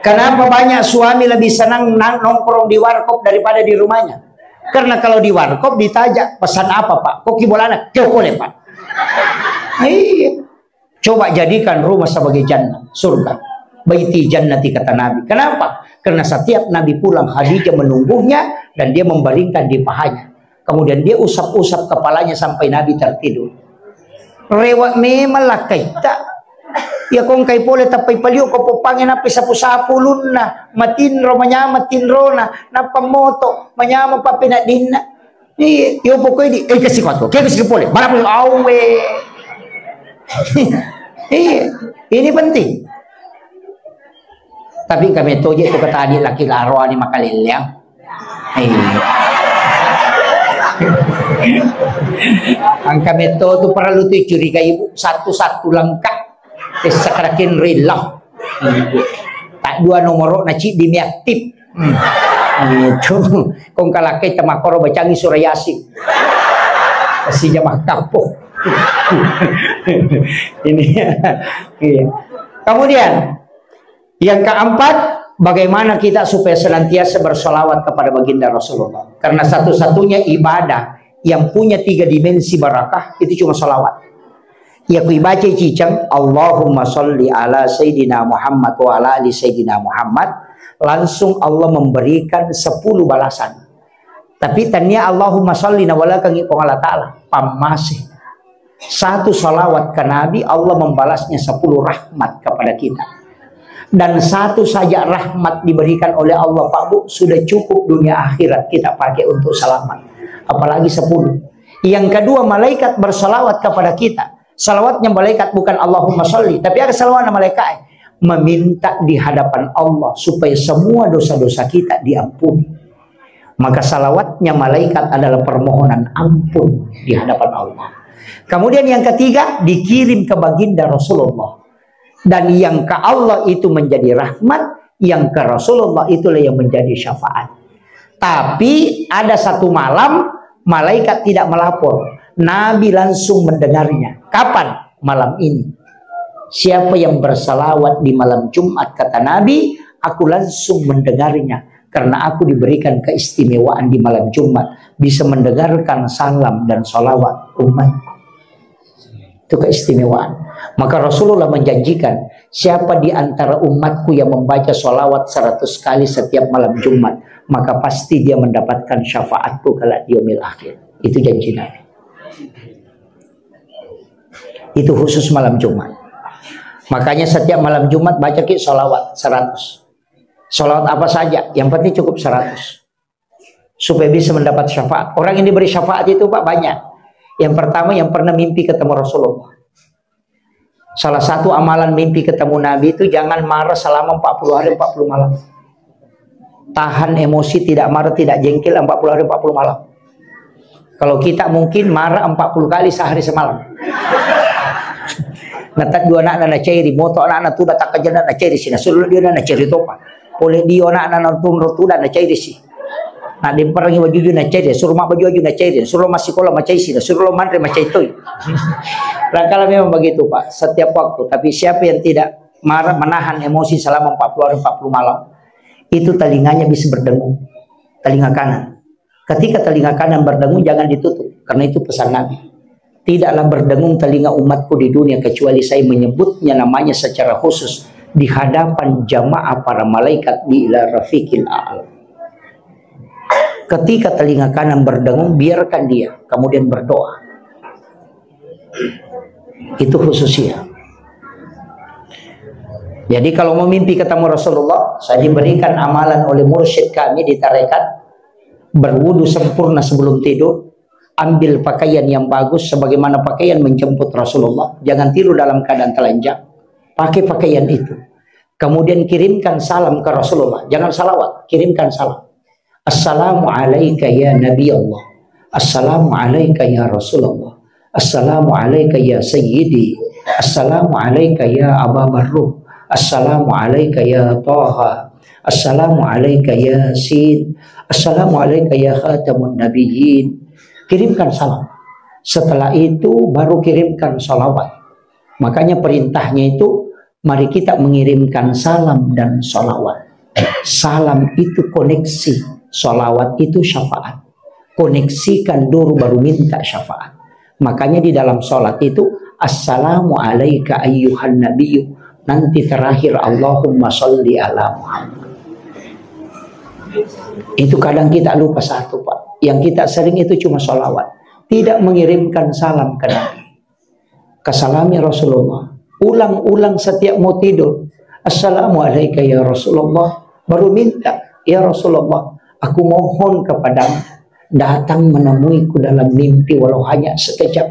Kenapa banyak suami lebih senang nongkrong di warkop daripada di rumahnya? Karena kalau di warkop ditajak pesan apa Pak? Koki bolana, kau boleh Pak. Iya. Coba jadikan rumah sebagai jannah, surga. Baiti jannati kata Nabi. Kenapa? Karena setiap Nabi pulang Khadijah menunggunya dan dia membaringkan di pahanya. Kemudian dia usap-usap kepalanya sampai Nabi tertidur. Rewak memang lah kita. Ya kong kay pole tapay palyo ko po pangin na pisapu-sapu na matinro manyama tinro na pamoto manyama pa pinadin na ni yo po ko di kasi ko kasi pole marap awe. Ini penting. Tapi kami toje itu kata adik laki laro ni makalilyang. Ang kami to perlu tu curiga ibu satu-satu lengkap. Sekarakin rela. Tak dua nomor na cik dimiaktif. Itu kong kalakay tamakoro bacangi surah Yasin. Kasi jamah kapo. Ini. Kemudian yang keempat, bagaimana kita supaya senantiasa bersolawat kepada baginda Rasulullah. Karena satu-satunya ibadah yang punya 3 dimensi barakah itu cuma solawat. Ya ku baca cicang Allahumma sholli ala Sayyidina Muhammad wa ala ali Sayyidina Muhammad, langsung Allah memberikan 10 balasan. Tapi tanya Allahumma sholli na wala kang ipong Allah Ta'ala pamasih. Satu salawat ke Nabi Allah membalasnya 10 rahmat kepada kita. Dan satu saja rahmat diberikan oleh Allah Pak Bu sudah cukup dunia akhirat kita pakai untuk selamat. Apalagi 10. Yang kedua, malaikat bersalawat kepada kita. Salawatnya malaikat bukan Allahumma sholli, tapi ada salawatnya malaikat meminta di hadapan Allah supaya semua dosa-dosa kita diampuni. Maka salawatnya malaikat adalah permohonan ampun di hadapan Allah. Kemudian yang ketiga, dikirim ke baginda Rasulullah. Dan yang ke Allah itu menjadi rahmat, yang ke Rasulullah itulah yang menjadi syafaat. Tapi ada satu malam malaikat tidak melapor, Nabi langsung mendengarnya. Kapan? Malam ini. Siapa yang bersalawat di malam Jumat, kata Nabi, aku langsung mendengarnya. Karena aku diberikan keistimewaan di malam Jumat, bisa mendengarkan salam dan salawat umatku. Itu keistimewaan. Maka Rasulullah menjanjikan, siapa di antara umatku yang membaca salawat 100 kali setiap malam Jumat, maka pasti dia mendapatkan syafaatku kelak di yaumil akhir. Itu janji Nabi. Itu khusus malam Jumat. Makanya setiap malam Jumat baca salawat 100. Salawat apa saja, yang penting cukup 100. Supaya bisa mendapat syafaat. Orang yang diberi syafaat itu Pak banyak. Yang pertama yang pernah mimpi ketemu Rasulullah. Salah satu amalan mimpi ketemu Nabi itu jangan marah selama 40 hari 40 malam. Tahan emosi, tidak marah, tidak jengkel 40 hari 40 malam. Kalau kita mungkin marah 40 kali sehari semalam. Natat dua anak cairi, moto anak tu datang kerja nak cairi sini. Suruh dia nak cairi topa. Boleh dia anak tu rotu nak cairi sih. Nak dimperangi baju dia nak cairi, suruh mak baju nak cairi, suruh masih sekolah macam sih, suruh mantre macam itu. Kalau memang begitu Pak, setiap waktu. Tapi siapa yang tidak marah, menahan emosi selama 40 hari 40 malam, itu telinganya bisa berdengung, telinga kanan. Ketika telinga kanan berdengung jangan ditutup, karena itu pesan Nabi. Tidaklah berdengung telinga umatku di dunia kecuali saya menyebutnya namanya secara khusus di hadapan jamaah para malaikat di ila rafiqil a'la. Ketika telinga kanan berdengung, biarkan dia, kemudian berdoa. Itu khususnya. Jadi kalau mau mimpi ketemu Rasulullah, saya diberikan amalan oleh mursyid kami di tarekat, berwudu sempurna sebelum tidur, ambil pakaian yang bagus sebagaimana pakaian menjemput Rasulullah, jangan tidur dalam keadaan telanjang, pakai pakaian itu. Kemudian kirimkan salam ke Rasulullah, jangan salawat, kirimkan salam. Assalamu alayka ya Nabi Allah, Assalamu alayka ya Rasulullah, Assalamu alayka ya Sayyidi, Assalamu alayka ya Aba Barruh, Assalamu alayka ya Taha, Assalamu alayka ya Yasin, Assalamu alayka ya Khatamun Nabiyyin. Kirimkan salam. Setelah itu baru kirimkan salawat. Makanya perintahnya itu, mari kita mengirimkan salam dan salawat. Salam itu koneksi, salawat itu syafaat. Koneksikan dulu baru minta syafaat. Makanya di dalam salat itu, Assalamu alayka ayyuhan nabiyyu. Nanti terakhir Allahumma sholli ala Muhammad. Itu kadang kita lupa satu, Pak. Yang kita sering itu cuma sholawat, tidak mengirimkan salam ke Nabi. Kesalami Rasulullah, ulang-ulang setiap mau tidur. Assalamu alayka ya Rasulullah. Baru minta, ya Rasulullah, aku mohon kepadamu, datang menemuiku dalam mimpi walau hanya sekejap.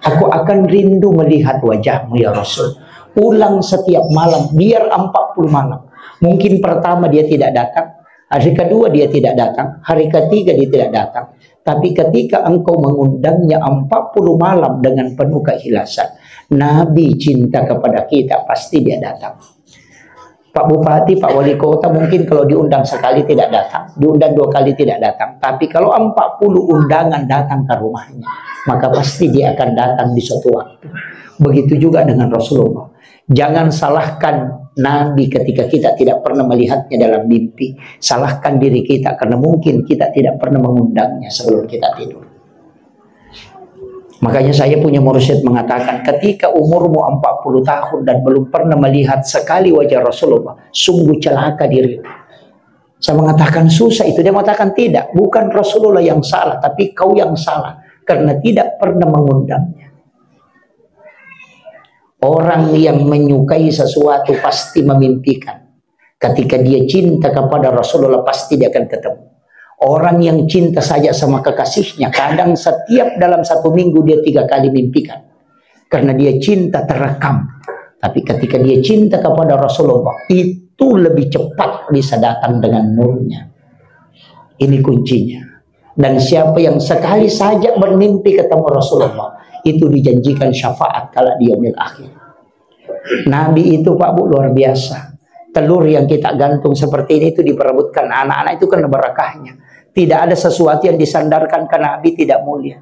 Aku akan rindu melihat wajahmu ya Rasul. Ulang setiap malam, biar 40 malam. Mungkin pertama dia tidak datang, hari kedua dia tidak datang, hari ketiga dia tidak datang. Tapi ketika engkau mengundangnya 40 malam dengan penuh keikhlasan, Nabi cinta kepada kita, pasti dia datang. Pak Bupati, Pak Wali Kota mungkin kalau diundang sekali tidak datang, diundang 2 kali tidak datang. Tapi kalau 40 undangan datang ke rumahnya, maka pasti dia akan datang di suatu waktu. Begitu juga dengan Rasulullah. Jangan salahkan Nabi ketika kita tidak pernah melihatnya dalam mimpi. Salahkan diri kita karena mungkin kita tidak pernah mengundangnya sebelum kita tidur. Makanya saya punya mursyid mengatakan, ketika umurmu 40 tahun dan belum pernah melihat sekali wajah Rasulullah, sungguh celaka dirimu. Saya mengatakan susah itu. Dia mengatakan tidak, bukan Rasulullah yang salah, tapi kau yang salah karena tidak pernah mengundangnya. Orang yang menyukai sesuatu pasti memimpikan. Ketika dia cinta kepada Rasulullah, pasti dia akan ketemu. Orang yang cinta saja sama kekasihnya, kadang setiap dalam 1 minggu dia 3 kali mimpikan. Karena dia cinta terekam. Tapi ketika dia cinta kepada Rasulullah, itu lebih cepat bisa datang dengan nurnya. Ini kuncinya. Dan siapa yang sekali saja bermimpi ketemu Rasulullah, itu dijanjikan syafaat kala di yaumil akhir. Nabi itu, Pak Bu, luar biasa. Telur yang kita gantung seperti ini itu diperebutkan anak-anak itu karena barakahnya. Tidak ada sesuatu yang disandarkan ke Nabi tidak mulia.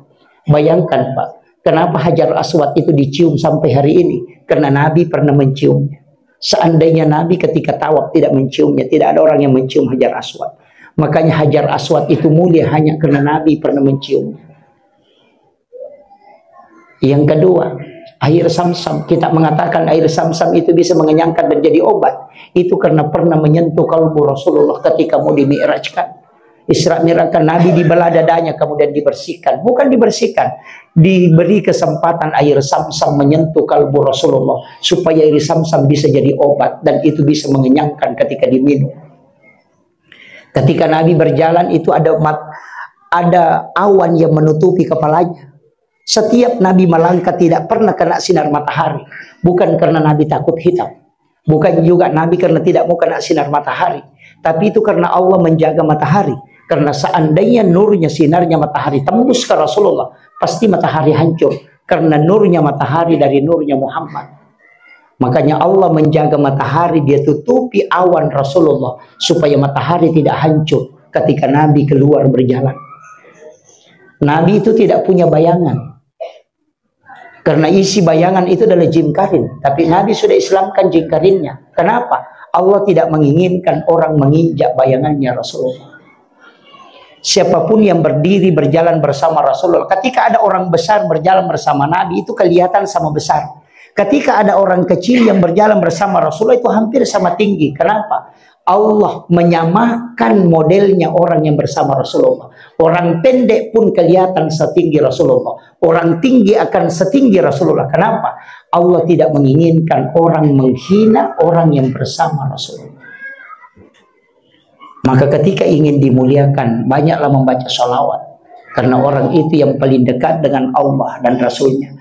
Bayangkan, Pak, kenapa Hajar Aswad itu dicium sampai hari ini? Karena Nabi pernah menciumnya. Seandainya Nabi ketika tawaf tidak menciumnya, tidak ada orang yang mencium Hajar Aswad. Makanya Hajar Aswad itu mulia hanya karena Nabi pernah menciumnya. Yang kedua, air Samsam. Kita mengatakan air Samsam itu bisa mengenyangkan dan jadi obat. Itu karena pernah menyentuh kalbu Rasulullah ketika mau dimi'rajkan. Isra Mi'rajkan, Nabi dibelah dadanya kemudian dibersihkan. Bukan dibersihkan, diberi kesempatan air Samsam menyentuh kalbu Rasulullah supaya air Samsam bisa jadi obat dan itu bisa mengenyangkan ketika diminum. Ketika Nabi berjalan itu ada awan yang menutupi kepalanya. Setiap Nabi melangkah tidak pernah kena sinar matahari. Bukan karena Nabi takut hitam. Bukan juga Nabi karena tidak mau kena sinar matahari. Tapi itu karena Allah menjaga matahari. Karena seandainya nurnya, sinarnya matahari tembus ke Rasulullah, pasti matahari hancur. Karena nurnya matahari dari nurnya Muhammad. Makanya Allah menjaga matahari, dia tutupi awan Rasulullah supaya matahari tidak hancur ketika Nabi keluar berjalan. Nabi itu tidak punya bayangan. Karena isi bayangan itu adalah jin karin. Tapi Nabi sudah Islamkan jin karinnya. Kenapa? Allah tidak menginginkan orang menginjak bayangannya Rasulullah. Siapapun yang berdiri berjalan bersama Rasulullah, ketika ada orang besar berjalan bersama Nabi, itu kelihatan sama besar. Ketika ada orang kecil yang berjalan bersama Rasulullah, itu hampir sama tinggi. Kenapa? Allah menyamakan modelnya orang yang bersama Rasulullah. Orang pendek pun kelihatan setinggi Rasulullah. Orang tinggi akan setinggi Rasulullah. Kenapa? Allah tidak menginginkan orang menghina orang yang bersama Rasulullah. Maka ketika ingin dimuliakan, banyaklah membaca sholawat. Karena orang itu yang paling dekat dengan Allah dan Rasulnya.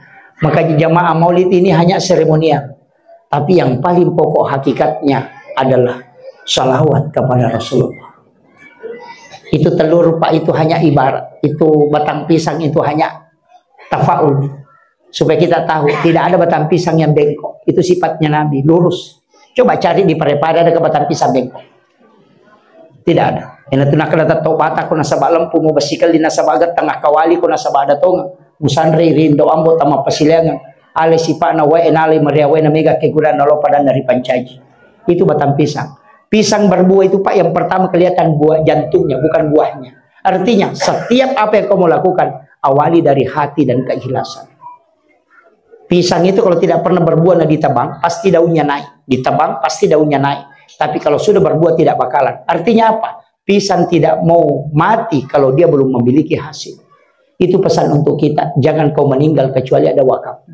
Maka jamaah maulid ini hanya seremonial. Tapi yang paling pokok hakikatnya adalah sholawat kepada Rasulullah. Itu telur Pak, itu hanya ibarat. Itu batang pisang itu hanya tafaul. Supaya kita tahu, tidak ada batang pisang yang bengkok. Itu sifatnya Nabi, lurus. Coba cari di Parepare ada ke batang pisang bengkok. Tidak ada. Yang nak kena tahu bata ko nasa balampu mo basikal di nasa bagat tengah kawali ko nasa bada tonga. Musanri rindo ambo tama pasilangan. Ale sipa na wae enale maria wae na mega keguran na lopadan dari pancaji. Itu batang pisang. Pisang berbuah itu Pak yang pertama kelihatan buah jantungnya bukan buahnya. Artinya setiap apa yang kamu lakukan awali dari hati dan keikhlasan. Pisang itu kalau tidak pernah berbuah ditebang pasti daunnya naik. Ditebang pasti daunnya naik. Tapi kalau sudah berbuah tidak bakalan. Artinya apa? Pisang tidak mau mati kalau dia belum memiliki hasil. Itu pesan untuk kita. Jangan kau meninggal kecuali ada wakaf.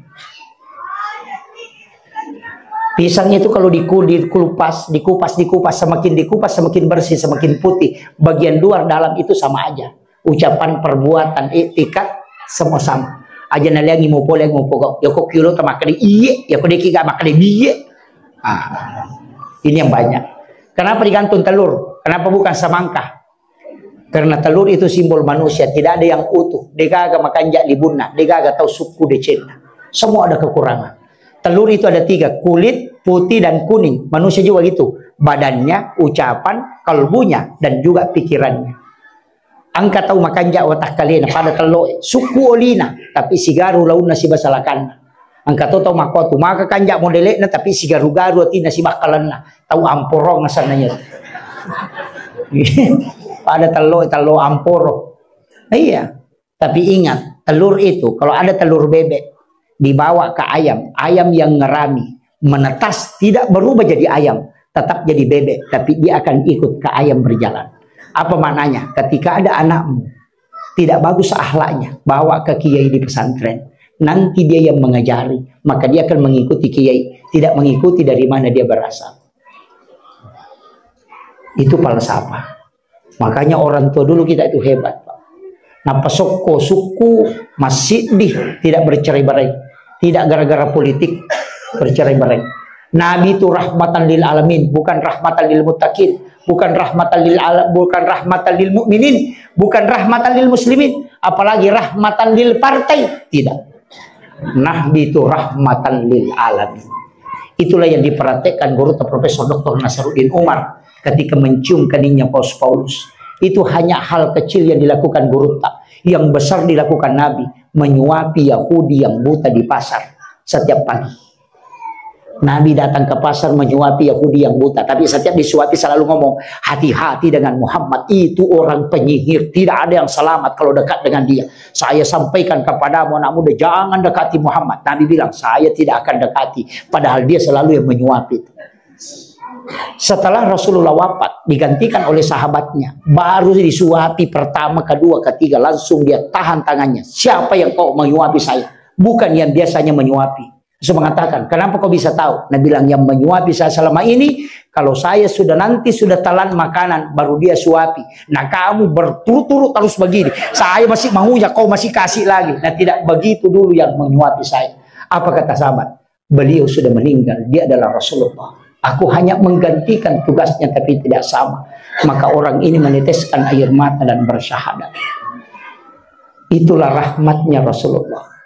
Pisang itu kalau dikupas, semakin dikupas semakin bersih, semakin putih. Bagian luar dalam itu sama aja. Ucapan, perbuatan, etikat semua sama. Aja naliangi mau poleng mau pokok. Ya kok kilo tamakali iye, ya kok deki gak makali biye. Ini yang banyak. Kenapa digantung telur? Kenapa bukan semangka? Karena telur itu simbol manusia. Tidak ada yang utuh. Degaga makan jak libunna. Degaga tahu suku decena. Semua ada kekurangan. Telur itu ada 3. Kulit, putih, dan kuning. Manusia juga gitu. Badannya, ucapan, kalbunya, dan juga pikirannya. Angka tahu makan jak watak kalian. Pada telur. Suku olina. Tapi sigaru launa si basalakan. Angka tahu makotu maka kanjak modelnya tapi si garu-garu ati na si bakalan na tahu amporong na sananya. Pada telur amporo. Iya. Tapi ingat, telur itu kalau ada telur bebek dibawa ke ayam yang ngerami, menetas tidak berubah jadi ayam, tetap jadi bebek, tapi dia akan ikut ke ayam berjalan. Apa maknanya? Ketika ada anakmu tidak bagus akhlaknya, bawa ke kiai di pesantren. Nanti dia yang mengajari, maka dia akan mengikuti kiai, tidak mengikuti dari mana dia berasal. Itu falsafah. Makanya orang tua dulu kita itu hebat, Pak. Nah, pesoko suku masih tidak bercerai-berai, tidak gara-gara politik bercerai-berai. Nabi itu rahmatan lil alamin, bukan rahmatan lil muttaqin, bukan rahmatan lil mukminin, bukan rahmatan lil muslimin, apalagi rahmatan lil partai, tidak. Nabi itu rahmatan lil alamin. Itulah yang diperhatikan guru Profesor Dr. Nasaruddin Umar ketika mencium keningnya Paulus. Itu hanya hal kecil yang dilakukan guru tak. Yang besar dilakukan Nabi, menyuapi Yahudi yang buta di pasar setiap pagi. Nabi datang ke pasar menyuapi Yahudi yang buta, tapi setiap disuapi selalu ngomong, hati-hati dengan Muhammad, itu orang penyihir, tidak ada yang selamat kalau dekat dengan dia. Saya sampaikan kepadamu anak muda, jangan dekati Muhammad. Nabi bilang, saya tidak akan dekati, padahal dia selalu yang menyuapi. Setelah Rasulullah wafat, digantikan oleh sahabatnya, baru disuapi pertama, kedua, ketiga, langsung dia tahan tangannya. Siapa yang kau menyuapi saya? Bukan yang biasanya menyuapi. Saya mengatakan, kenapa kau bisa tahu? Nah bilang, yang menyuapi saya selama ini, kalau saya sudah telan makanan, baru dia suapi. Nah kamu berturut-turut terus begini. Saya masih maunya, kau masih kasih lagi. Nah tidak begitu dulu yang menyuapi saya. Apa kata sahabat? Beliau sudah meninggal, dia adalah Rasulullah. Aku hanya menggantikan tugasnya, tapi tidak sama. Maka orang ini meneteskan air mata dan bersyahadat. Itulah rahmatnya Rasulullah.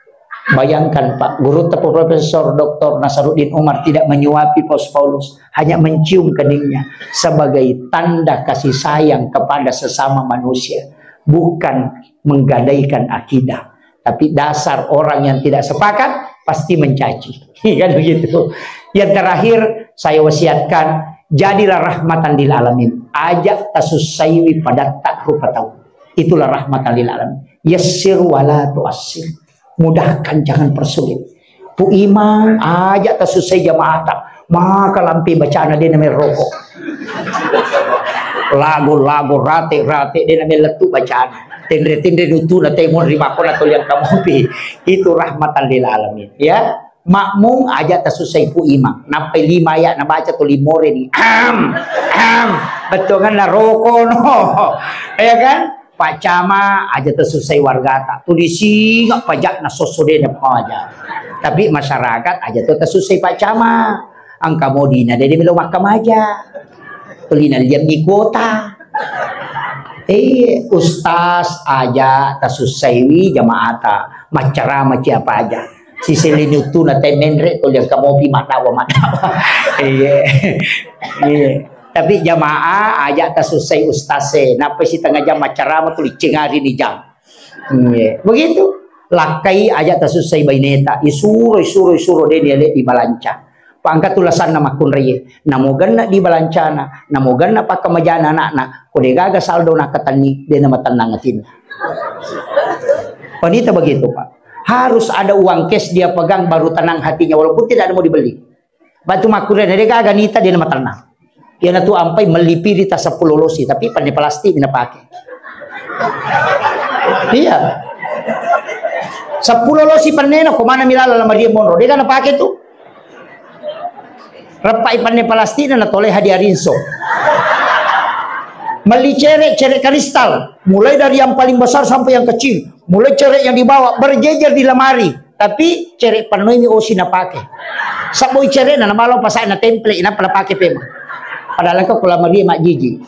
Bayangkan Pak, guru Profesor Dr. Nasaruddin Umar tidak menyuapi Paulus, hanya mencium keningnya sebagai tanda kasih sayang kepada sesama manusia, bukan menggadaikan akidah. Tapi dasar orang yang tidak sepakat pasti mencaci, kan begitu. Yang terakhir saya wasiatkan, jadilah rahmatan lil alamin, ajak tasus saywi pada tak rupa tahu. Itulah rahmatan lil alamin. Yassir wala tu'assir. Mudahkan, jangan persulit. Tu imam ajak tersusai jamaah tak. Maka lampi bacaan dia namanya rokok. Lagu-lagu rate-rate dia namanya letu bacaan. Tindre-tindre nutu na temon rimakon atau yang kamu pi. Itu rahmatan lil alamin. Ya. Makmum aja tersusai pu imam. Nampai 5 ayat na baca tu 5 ni. Betul kan lah rokok no. Ya kan? Pak Cama aja tersusai warga tak. Tulisi ngak pajak na sosode na aja. Tapi masyarakat aja tu tersusai Pak Cama. Angka modina dia belum makam aja. Tulina liam di kuota. Ustaz aja tersusai wi jamaata. Macara macam apa aja. Si selinu tu na temenre tu liam kamu pi matawa. Tapi jamaah ajak tersusai ustase. Napa si tengah jam macara tu licengari di jam. Begitu. Lakai ajak tersusai baineta. Isuro dia di balanca. Pangkat tulasan nama kun reye. Namogan na di balancana. Namogan na pakamajana anak-anak. Kode gaga saldo na katani. Dia nama tenangatin. Wanita begitu Pak. Harus ada uang cash dia pegang baru tenang hatinya. Walaupun tidak ada mau dibeli. Batu makuran dia gaga nita dia nama tenang. Yang tu ampai melipiri tas 10 losi. Tapi pandai plastik dia pakai. Iya. 10 losi panena kemana milala lama dia monro. Dia kan pakai tu. Repai pandai plastik dan toleh hadiah rinso. Meli cerek kristal. Mulai dari yang paling besar sampai yang kecil. Mulai cerek yang dibawa berjejer di lemari. Tapi cerek penuh ini osi na pakai. Saboi cerek na malam pasai na template na pala pakai pema. Padahal kau kalau lemari mak jiji.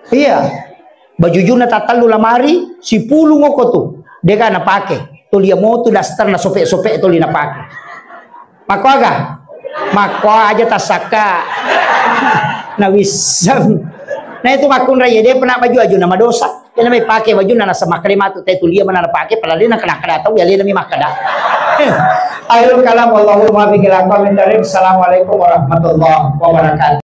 Iya. Baju juna tatalu lemari si pulu ngoko tu. Dia kan na pakai. Tu dia mau tu daster na sopek-sopek tu dia na pakai. Mako agak. Mako aja tasaka. Na wisam. Nah itu makun raya dia pernah baju aju nama dosa. Dia namanya pakai baju nana sama kalimat tu dia mana pakai padahal dia nak kena tahu ya dia namanya makada. Akhirul kalam wallahu muwaffiq ila aqwamit thoriq. Assalamualaikum warahmatullahi wabarakatuh.